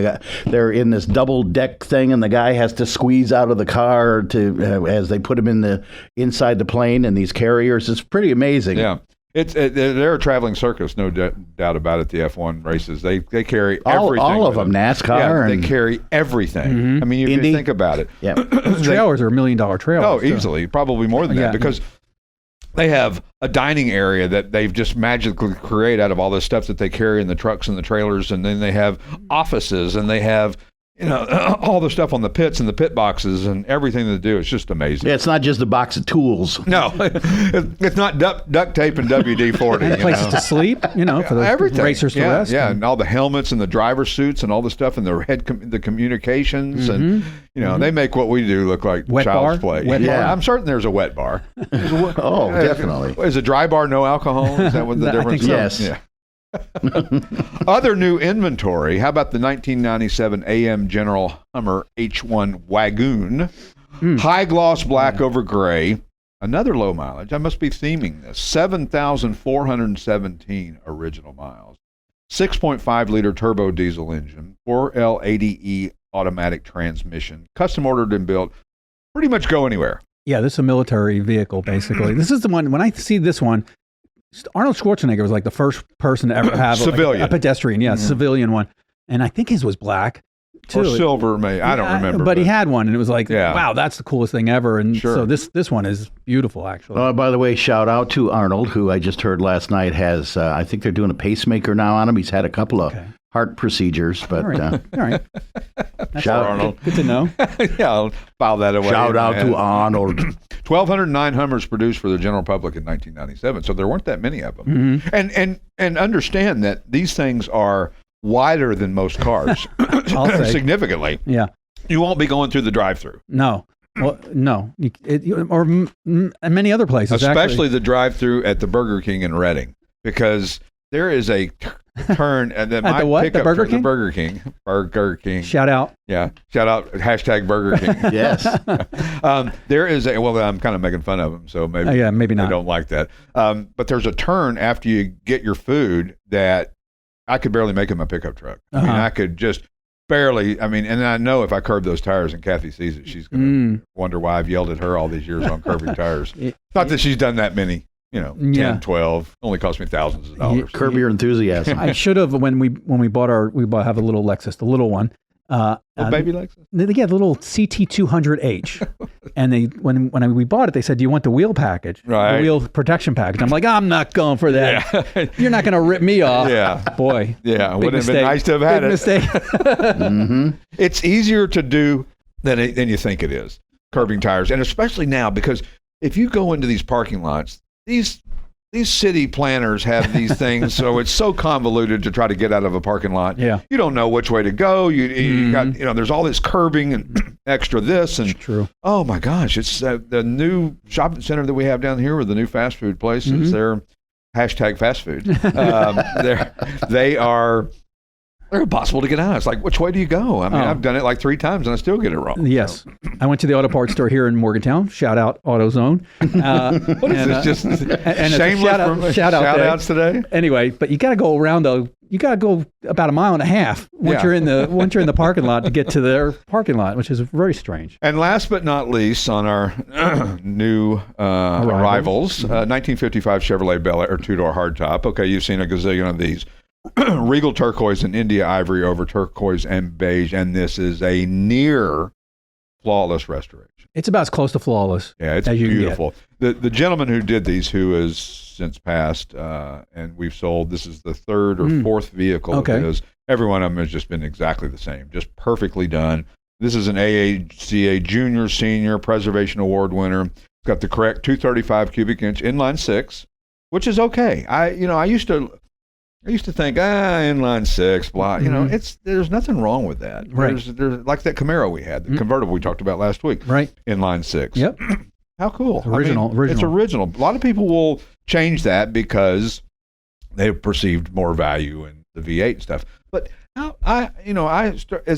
they're in this double deck thing, and the guy has to squeeze out of the car as they put him inside the plane in these carriers. It's pretty amazing. Yeah. They're a traveling circus, no doubt about it. The F1 races, they carry everything. All of them, NASCAR. They carry everything. I mean, you can think about it. Yeah, those trailers are $1 million trailers. Oh, easily, probably more than that, because they have a dining area that they've just magically created out of all this stuff that they carry in the trucks and the trailers, and then they have offices, and they have all the stuff on the pits and the pit boxes and everything they do. It's just amazing. Yeah, it's not just a box of tools. No, it's not duct tape and WD-40. And places to sleep, for those everything. Racers to rest. Yeah, and all the helmets and the driver suits and all the stuff and the communications and they make what we do look like wet child's bar? play. Wet bar? I'm certain there's a wet bar. Oh, definitely. Is a dry bar no alcohol? Is that what the difference is? Yes. Yeah. Other new inventory. How about the 1997 AM General Hummer H1 Wagon? High gloss black over gray. Another low mileage. I must be theming this. 7,417 original miles. 6.5 liter turbo diesel engine. 4L80E automatic transmission. Custom ordered and built. Pretty much go anywhere. Yeah, this is a military vehicle, basically. This is the one, when I see this one, Arnold Schwarzenegger was like the first person to ever have a pedestrian, civilian one. And I think his was black, too. Or silver, maybe. I don't remember. But he had one, and it was like, wow, that's the coolest thing ever. And so this one is beautiful, actually. By the way, shout out to Arnold, who I just heard last night has, I think they're doing a pacemaker now on him. He's had a couple of heart procedures, but all right. Shout Arnold. Good to know. Yeah, I'll file that away. Shout out to Arnold. 1,209 Hummers produced for the general public in 1997, so there weren't that many of them. And understand that these things are wider than most cars, significantly. Yeah. You won't be going through the drive-through. No. Well, no, many other places. Especially actually. the drive-through at the Burger King in Reading, because there is a turn and then At the what? The Burger King? The Burger King. Shout out. Yeah. Shout out #Burger King. Yes. There is I'm kind of making fun of them, so maybe maybe not. I don't like that. But there's a turn after you get your food that I could barely make in my pickup truck. I mean, I could just barely. I mean, and I know if I curb those tires and Kathy sees it, she's going to wonder why I've yelled at her all these years on curbing tires. Not that she's done that many. 10, 12, only cost me thousands of dollars. Curb your enthusiasm. I should have when we bought have a little Lexus, the little one. Baby Lexus? They had a little CT200H. And when we bought it, they said, "Do you want the wheel package? Right. The wheel protection package?" I'm like, "I'm not going for that. Yeah. You're not going to rip me off." Yeah. Boy. Yeah. Big Wouldn't mistake. have been nice to have had Big it. mistake. Mm-hmm. It's easier to do than you think it is, curbing tires. And especially now, because if you go into these parking lots, these city planners have these things, so it's so convoluted to try to get out of a parking lot. Yeah. You don't know which way to go. You got, there's all this curbing and extra this. And True. Oh my gosh, it's the new shopping center that we have down here with the new fast food places. They're #fast food. They're impossible to get out. It's like, which way do you go? I mean, I've done it like 3 times and I still get it wrong. Yes. I went to the auto parts store here in Morgantown. Shout out AutoZone. What is this? Just and shameless shout outs today? Anyway, but you got to go around though. You got to go about 1.5 miles once you're in the parking lot to get to their parking lot, which is very strange. And last but not least, on our new arrivals, 1955 Chevrolet Bel Air 2-door hardtop. Okay, you've seen a gazillion of these. Regal turquoise and India ivory over turquoise and beige, and this is a near flawless restoration. It's about as close to flawless. Yeah, it's as you beautiful. The gentleman who did these, who has since passed, and we've sold. This is the 3rd or 4th vehicle of his. Every one of them has just been exactly the same, just perfectly done. This is an AACA Junior Senior Preservation Award winner. It's got the correct 235 cubic inch inline 6, which is okay. I used to think, inline 6, blah. There's nothing wrong with that. Right. There's like that Camaro we had, the convertible we talked about last week. Right. Inline 6. Yep. How cool. Original. It's original. A lot of people will change that because they've perceived more value in the V8 and stuff. But as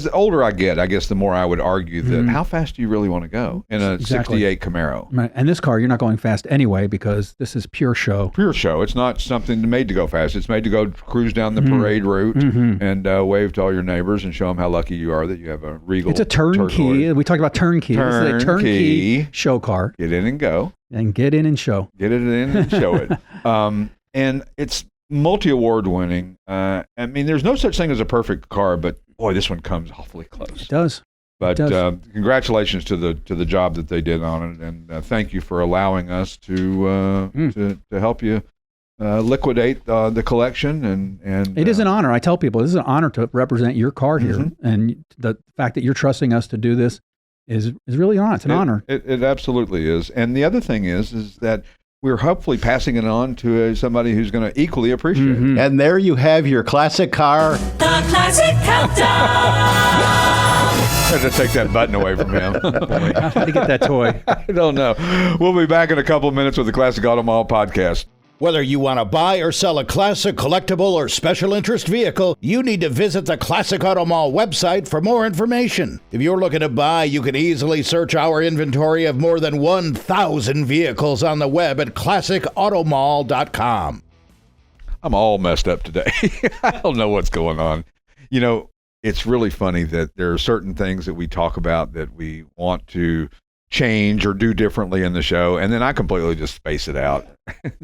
the older I get, I guess the more I would argue that how fast do you really want to go in a 68 Camaro? Right. And this car, you're not going fast anyway because this is pure show. Pure show. It's not something made to go fast. It's made to go cruise down the parade route and wave to all your neighbors and show them how lucky you are that you have a Regal. It's a turnkey. Turquoise. We talked about turnkey. This is a turnkey show car. Get in and go. And get in and show. Get it in and show it. And it's multi-award winning. There's no such thing as a perfect car, but boy, this one comes awfully close. It does. But congratulations to the job that they did on it, and thank you for allowing us to help you liquidate the collection. And it is an honor. I tell people this is an honor to represent your car here, and the fact that you're trusting us to do this is really on. It's an honor. It absolutely is. And the other thing is that we're hopefully passing it on to somebody who's going to equally appreciate it. And there you have your classic car. The Classic Countdown. I had to take that button away from him. How to get that toy? I don't know. We'll be back in a couple of minutes with the Classic Auto Mall podcast. Whether you want to buy or sell a classic, collectible, or special interest vehicle, you need to visit the Classic Auto Mall website for more information. If you're looking to buy, you can easily search our inventory of more than 1,000 vehicles on the web at classicautomall.com. I'm all messed up today. I don't know what's going on. It's really funny that there are certain things that we talk about that we want to change or do differently in the show, and then I completely just space it out.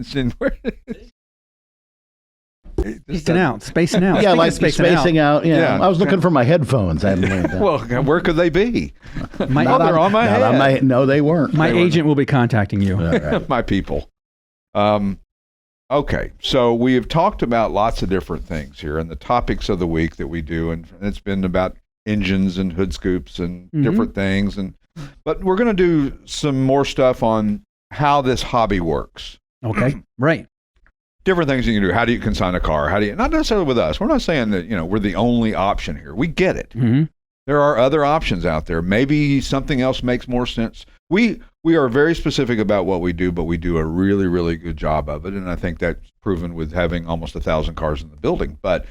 Spacing out. Yeah, like spacing out. Yeah. I was looking for my headphones. I hadn't learned that. Well, where could they be? They're on my head. No, they weren't. My agent will be contacting you. Right. My people. Okay, so we have talked about lots of different things here, and the topics of the week that we do, and it's been about engines and hood scoops and different things, but we're going to do some more stuff on how this hobby works. Okay, right. Different things you can do. How do you consign a car? How do you, not necessarily with us. We're not saying that, we're the only option here. We get it. There are other options out there. Maybe something else makes more sense. We are very specific about what we do, but we do a really, really good job of it. And I think that's proven with having almost 1,000 cars in the building. But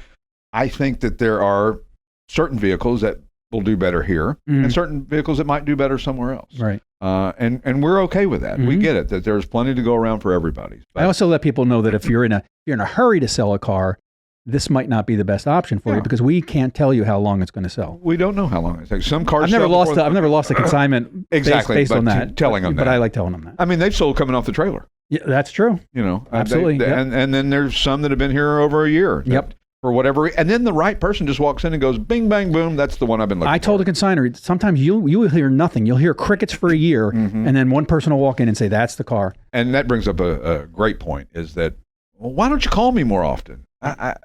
I think that there are certain vehicles that will do better here and certain vehicles that might do better somewhere else. Right. And we're okay with that. We get it, that there's plenty to go around for everybody. But I also let people know that if you're in a hurry to sell a car, this might not be the best option for you because we can't tell you how long it's going to sell. We don't know how long it takes. Some cars I've never lost a consignment exactly based on that. Telling them that. But I like telling them that. I mean, they've sold coming off the trailer. Yeah, that's true. Absolutely. And then there's some that have been here over a year. Yep. For whatever, and then the right person just walks in and goes, bing, bang, boom. That's the one I've been looking for. I told a consignor, sometimes you will hear nothing. You'll hear crickets for a year, and then one person will walk in and say, that's the car. And that brings up a great point, is that, well, why don't you call me more often?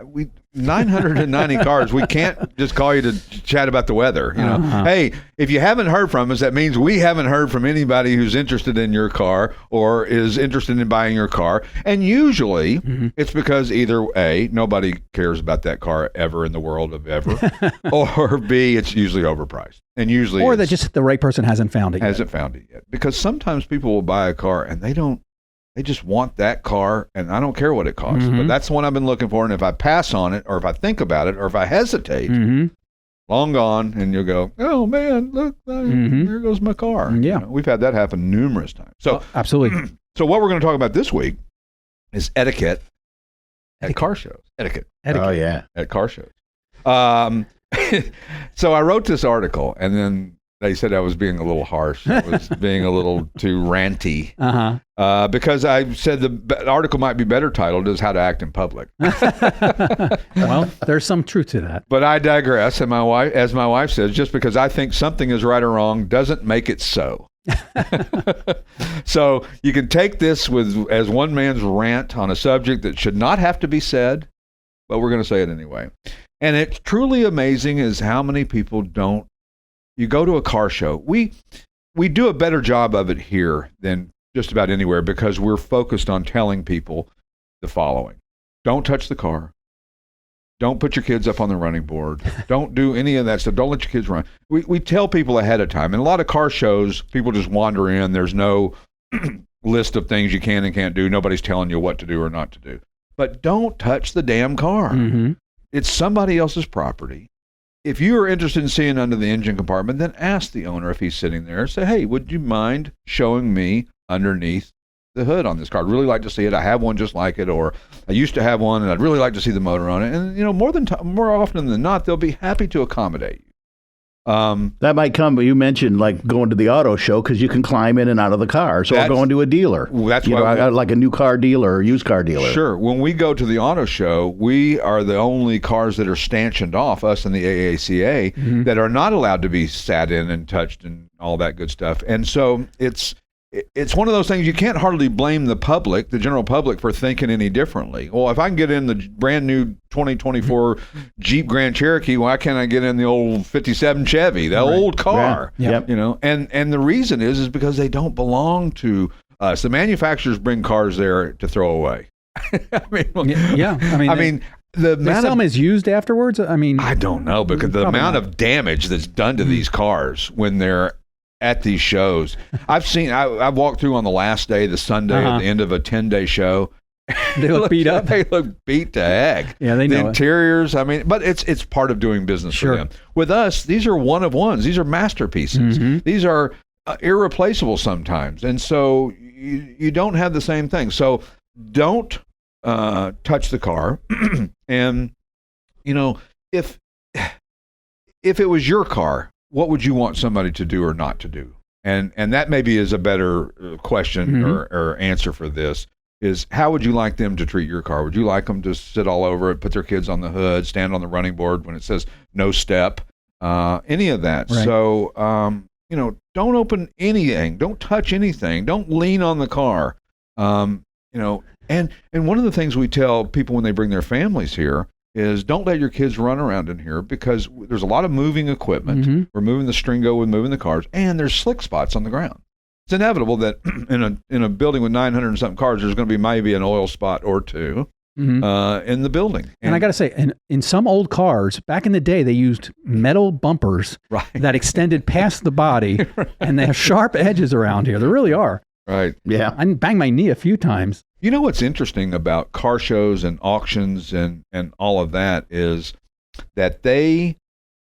We 990 cars. We can't just call you to chat about the weather. Hey, if you haven't heard from us, that means we haven't heard from anybody who's interested in your car or is interested in buying your car. And usually, it's because either A, nobody cares about that car ever in the world of ever, or B, it's usually overpriced. And usually, or that just the right person hasn't found it yet. Because sometimes people will buy a car and they just want that car, and I don't care what it costs. But that's the one I've been looking for, and if I pass on it, or if I think about it, or if I hesitate, long gone, and you'll go, oh, man, look, there goes my car. Yeah. We've had that happen numerous times. So absolutely. So what we're going to talk about this week is etiquette at car shows. Etiquette. Oh, yeah. At car shows. So I wrote this article, and then they said I was being a little harsh. I was being a little too ranty. Because I said the article might be better titled as How to Act in Public. Well, there's some truth to that. But I digress. And as my wife says, just because I think something is right or wrong doesn't make it so. So you can take this as one man's rant on a subject that should not have to be said, but we're going to say it anyway. And it's truly amazing is how many people don't. You go to a car show. We do a better job of it here than just about anywhere because we're focused on telling people the following. Don't touch the car. Don't put your kids up on the running board. Don't do any of that stuff. Don't let your kids run. We tell people ahead of time. And a lot of car shows, people just wander in. There's no list of things you can and can't do. Nobody's telling you what to do or not to do. But don't touch the damn car. It's somebody else's property. If you are interested in seeing under the engine compartment, then ask the owner if he's sitting there. Say, hey, would you mind showing me underneath the hood on this car? I'd really like to see it. I have one just like it, or I used to have one, and I'd really like to see the motor on it. And more often than not, they'll be happy to accommodate you. That might come, but you mentioned like going to the auto show because you can climb in and out of the car. So going to a dealer. That's like a new car dealer or used car dealer. Sure. When we go to the auto show, we are the only cars that are stanchioned off, us and the AACA, that are not allowed to be sat in and touched and all that good stuff. And so it's one of those things you can't hardly blame the public, the general public, for thinking any differently. Well, if I can get in the brand new 2024 Jeep Grand Cherokee, why can't I get in the old 57 Chevy, the old car? Yeah. Yep. And the reason is because they don't belong to us. The manufacturers bring cars there to throw away. I mean, they sell them as used afterwards. I don't know, because the amount of damage that's done to these cars when they're at these shows. I've walked through on the last day, the Sunday at the end of a 10-day show. They look beat up. They look beat to heck. Yeah, they know the interiors. But it's part of doing business for them. With us, these are one of ones. These are masterpieces. These are irreplaceable sometimes, and so you don't have the same thing. So don't touch the car. And if it was your car, what would you want somebody to do or not to do? And that maybe is a better question or answer for this, is how would you like them to treat your car? Would you like them to sit all over it, put their kids on the hood, stand on the running board when it says no step, any of that? Right. So, don't open anything. Don't touch anything. Don't lean on the car. And one of the things we tell people when they bring their families here is don't let your kids run around in here, because there's a lot of moving equipment. We're moving the stringo, we're moving the cars, and there's slick spots on the ground. It's inevitable that in a building with 900 and something cars, there's going to be maybe an oil spot or two. in the building. And I got to say, in some old cars, back in the day, they used metal bumpers that extended past the body, and they have sharp edges around here. There really are. Right. Yeah. I banged my knee a few times. You know what's interesting about car shows and auctions and all of that is that they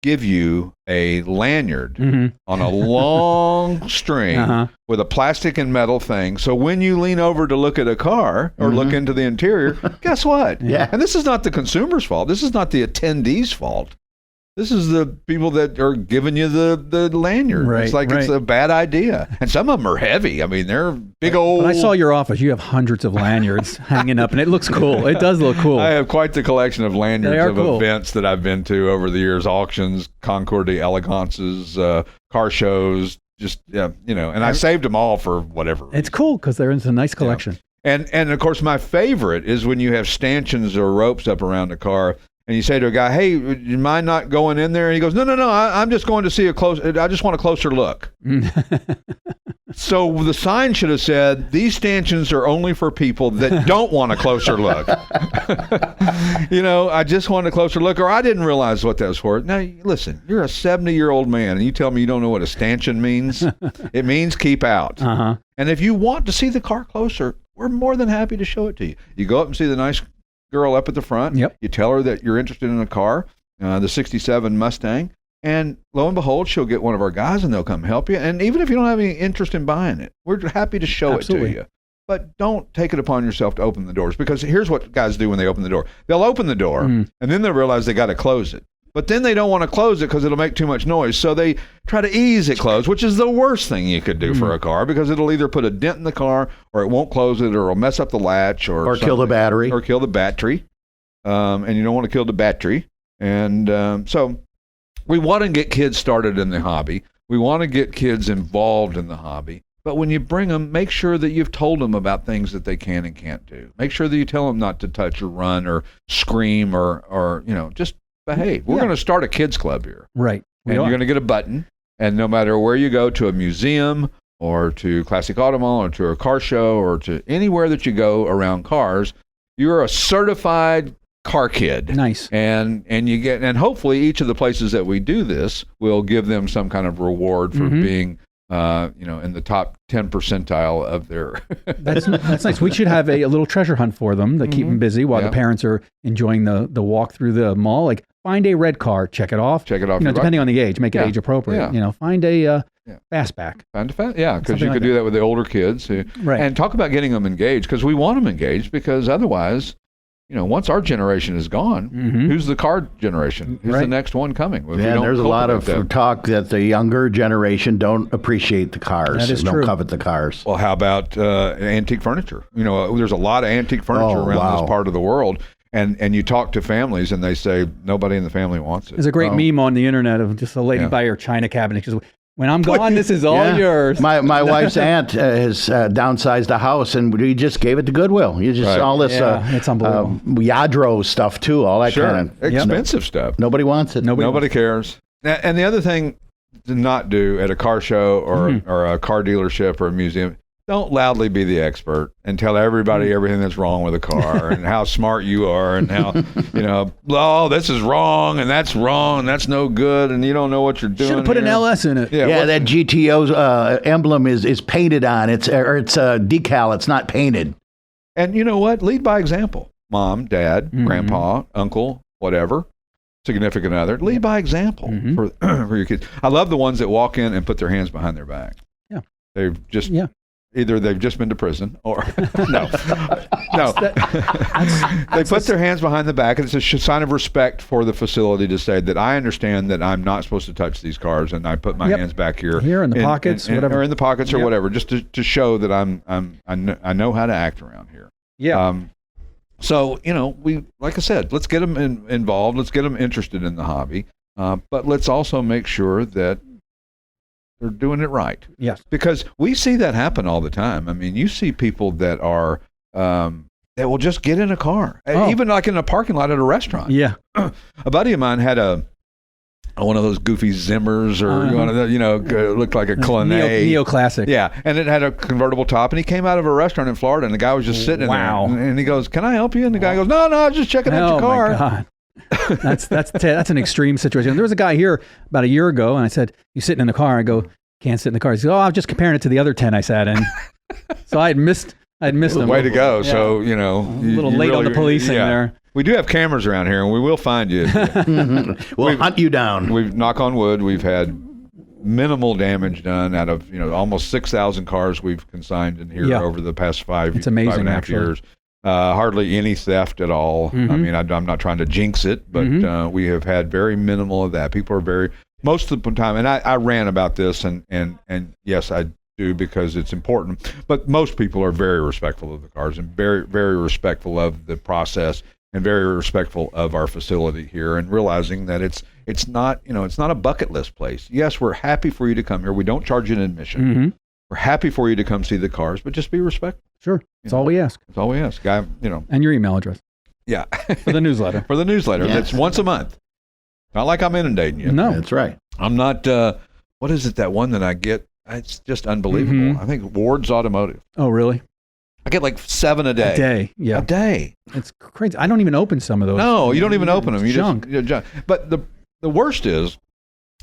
give you a lanyard on a long string with a plastic and metal thing. So when you lean over to look at a car or look into the interior, guess what? Yeah. And this is not the consumer's fault. This is not the attendee's fault. This is the people that are giving you the lanyard. Right, it's like it's a bad idea. And some of them are heavy. I mean, they're big old. When I saw your office, you have hundreds of lanyards hanging up, and it looks cool. It does look cool. I have quite the collection of lanyards of cool. events that I've been to over the years, auctions, Concours d'Elegances, car shows, just, and I saved them all for whatever. It's cool because they're in a nice collection. Yeah. And of course, my favorite is when you have stanchions or ropes up around the car. And you say to a guy, "Hey, you mind not going in there?" And he goes, "No, I'm just going to see I just want a closer look." So the sign should have said, "These stanchions are only for people that don't want a closer look." I just want a closer look, or I didn't realize what that was for. Now, listen, you're a 70-year-old man, and you tell me you don't know what a stanchion means? It means keep out. And if you want to see the car closer, we're more than happy to show it to you. You go up and see the nice girl up at the front. You tell her that you're interested in a car, the 67 Mustang, and lo and behold, she'll get one of our guys and they'll come help you. And even if you don't have any interest in buying it, we're happy to show it to you. But don't take it upon yourself to open the doors, because here's what guys do when they open the door. They'll open the door and then they'll realize they got to close it. But then they don't want to close it because it'll make too much noise. So they try to ease it closed, which is the worst thing you could do for a car, because it'll either put a dent in the car, or it won't close it, or it'll mess up the latch, or kill the battery. Or kill the battery. And you don't want to kill the battery. And so we want to get kids started in the hobby. We want to get kids involved in the hobby. But when you bring them, make sure that you've told them about things that they can and can't do. Make sure that you tell them not to touch or run or scream or just behave. We're going to start a kids club here. Right. And you're going to get a button. And no matter where you go, to a museum or to Classic Auto Mall or to a car show or to anywhere that you go around cars, you're a certified car kid. Nice. And hopefully each of the places that we do this will give them some kind of reward for being in the top 10 percentile of their. That's nice. We should have a little treasure hunt for them to keep them busy while the parents are enjoying the walk through the mall. Like, find a red car, check it off. Depending on the age, make it age appropriate. Yeah. Find a fastback. Because you could do that with the older kids. Right. And talk about getting them engaged, because we want them engaged, because otherwise, once our generation is gone, who's the car generation? Who's the next one coming? There's a lot of talk that the younger generation don't appreciate the cars. That is don't true. covet the cars. Well, how about antique furniture? There's a lot of antique furniture around this part of the world. And you talk to families and they say nobody in the family wants it. There's a great meme on the internet of just a lady by her china cabinet. She goes, "When I'm gone, this is all yours." My wife's aunt has downsized a house, and we just gave it to Goodwill. You just all this it's unbelievable. Yadro stuff too, all that kind of expensive stuff. Nobody wants it. Nobody cares. And the other thing to not do at a car show or a car dealership or a museum, don't loudly be the expert and tell everybody everything that's wrong with a car and how smart you are and how, this is wrong and that's no good and you don't know what you're doing. Should have put an LS in it. Yeah, that GTO emblem is painted on. It's a decal. It's not painted. And you know what? Lead by example. Mom, dad, grandpa, uncle, whatever, significant other. Lead by example for your kids. I love the ones that walk in and put their hands behind their back. Yeah. They've just... Either they've just been to prison or no. They put their hands behind the back, and it's a sign of respect for the facility to say that I understand that I'm not supposed to touch these cars, and I put my hands back here in the pockets, whatever, or in the pockets or whatever, just to show that I know how to act around here. Yeah. So we, like I said, let's get them involved. Let's get them interested in the hobby, but let's also make sure that they're doing it right. Yes. Because we see that happen all the time. I mean, you see people that are, that will just get in a car, even like in a parking lot at a restaurant. Yeah. A buddy of mine had a one of those goofy Zimmers or one of the, looked like a Colonnade. Neoclassic. Yeah, and it had a convertible top, and he came out of a restaurant in Florida, and the guy was just sitting in there, and he goes, "Can I help you?" And the guy goes, "No, I was just checking out your car." My God. That's an extreme situation. There was a guy here about a year ago, and I said, "You sitting in the car?" I go, "Can't sit in the car." He said, "Oh, I'm just comparing it to the other 10 I sat in." So I had missed them. Way to go! Yeah. So a little late on the policing there. We do have cameras around here, and we will find you. We'll hunt you down. We've, knock on wood, we've had minimal damage done out of almost 6,000 cars we've consigned in here over the past it's amazing, 5.5 years. Hardly any theft at all. I mean, I'm not trying to jinx it, but we have had very minimal of that. People are most of the time, and I ran about this, and yes, I do because it's important, but most people are very respectful of the cars and very, very respectful of the process and very respectful of our facility here, and realizing that it's not a bucket list place. Yes, we're happy for you to come here. We don't charge you an admission. We're happy for you to come see the cars, but just be respectful. Sure. That's all we ask. That's all we ask. And your email address. Yeah. For the newsletter. For the newsletter. Yes. That's once a month. Not like I'm inundating you. No. That's right. I'm not, what is it, that one that I get? It's just unbelievable. I think Ward's Automotive. Oh, really? I get like 7 a day. A day, yeah. A day. It's crazy. I don't even open some of those. No, you don't even open them. You junk. Just junk. But the worst is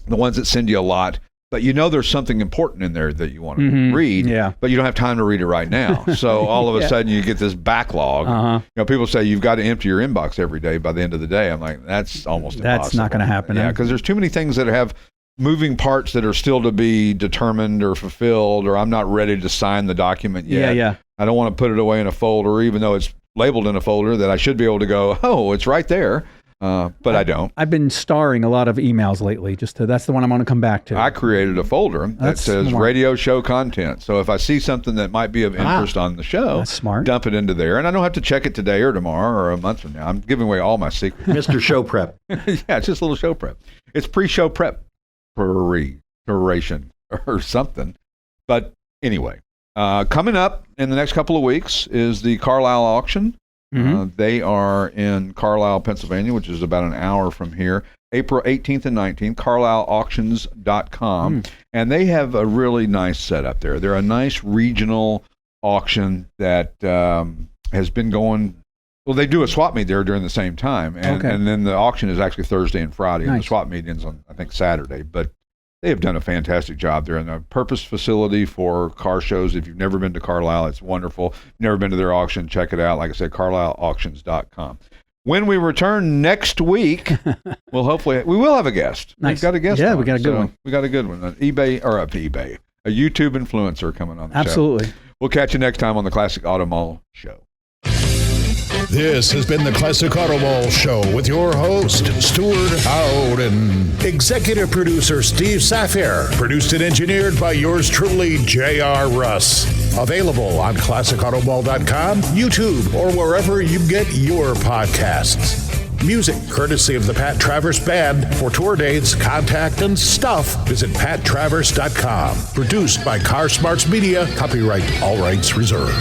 the ones that send you a lot, but there's something important in there that you want to read, but you don't have time to read it right now. So all of a sudden you get this backlog. People say you've got to empty your inbox every day by the end of the day. I'm like, that's almost impossible. That's not going to happen. Yeah, because there's too many things that have moving parts that are still to be determined or fulfilled, or I'm not ready to sign the document yet. Yeah. I don't want to put it away in a folder, even though it's labeled in a folder that I should be able to go, oh, it's right there. But I don't. I've been starring a lot of emails lately. That's the one I'm going to come back to. I created a folder that says radio show content. So if I see something that might be of interest on the show, that's smart. Dump it into there. And I don't have to check it today or tomorrow or a month from now. I'm giving away all my secrets. Mr. Show Prep. Yeah, it's just a little show prep. It's pre-show preparation or something. But anyway, coming up in the next couple of weeks is the Carlisle Auction. They are in Carlisle, Pennsylvania, which is about an hour from here, April 18th and 19th, carlisleauctions.com. And they have a really nice setup there. They're a nice regional auction that has been going. Well, they do a swap meet there during the same time. And then the auction is actually Thursday and Friday. And the swap meet ends on, I think, Saturday. But they have done a fantastic job. They're in a purpose facility for car shows. If you've never been to Carlisle, it's wonderful. Never been to their auction, check it out. Like I said, carlisleauctions.com. When we return next week, we will have a guest. Nice. We've got a guest. Yeah, we got a good one. We got a good one. A YouTube influencer coming on the show. Absolutely. We'll catch you next time on the Classic Auto Mall Show. This has been the Classic Auto Mall Show with your host, Stewart Howden. Executive producer, Steve Safir. Produced and engineered by yours truly, J.R. Russ. Available on ClassicAutomall.com, YouTube, or wherever you get your podcasts. Music courtesy of the Pat Travers Band. For tour dates, contact, and stuff, visit PatTravers.com. Produced by Car Smarts Media. Copyright all rights reserved.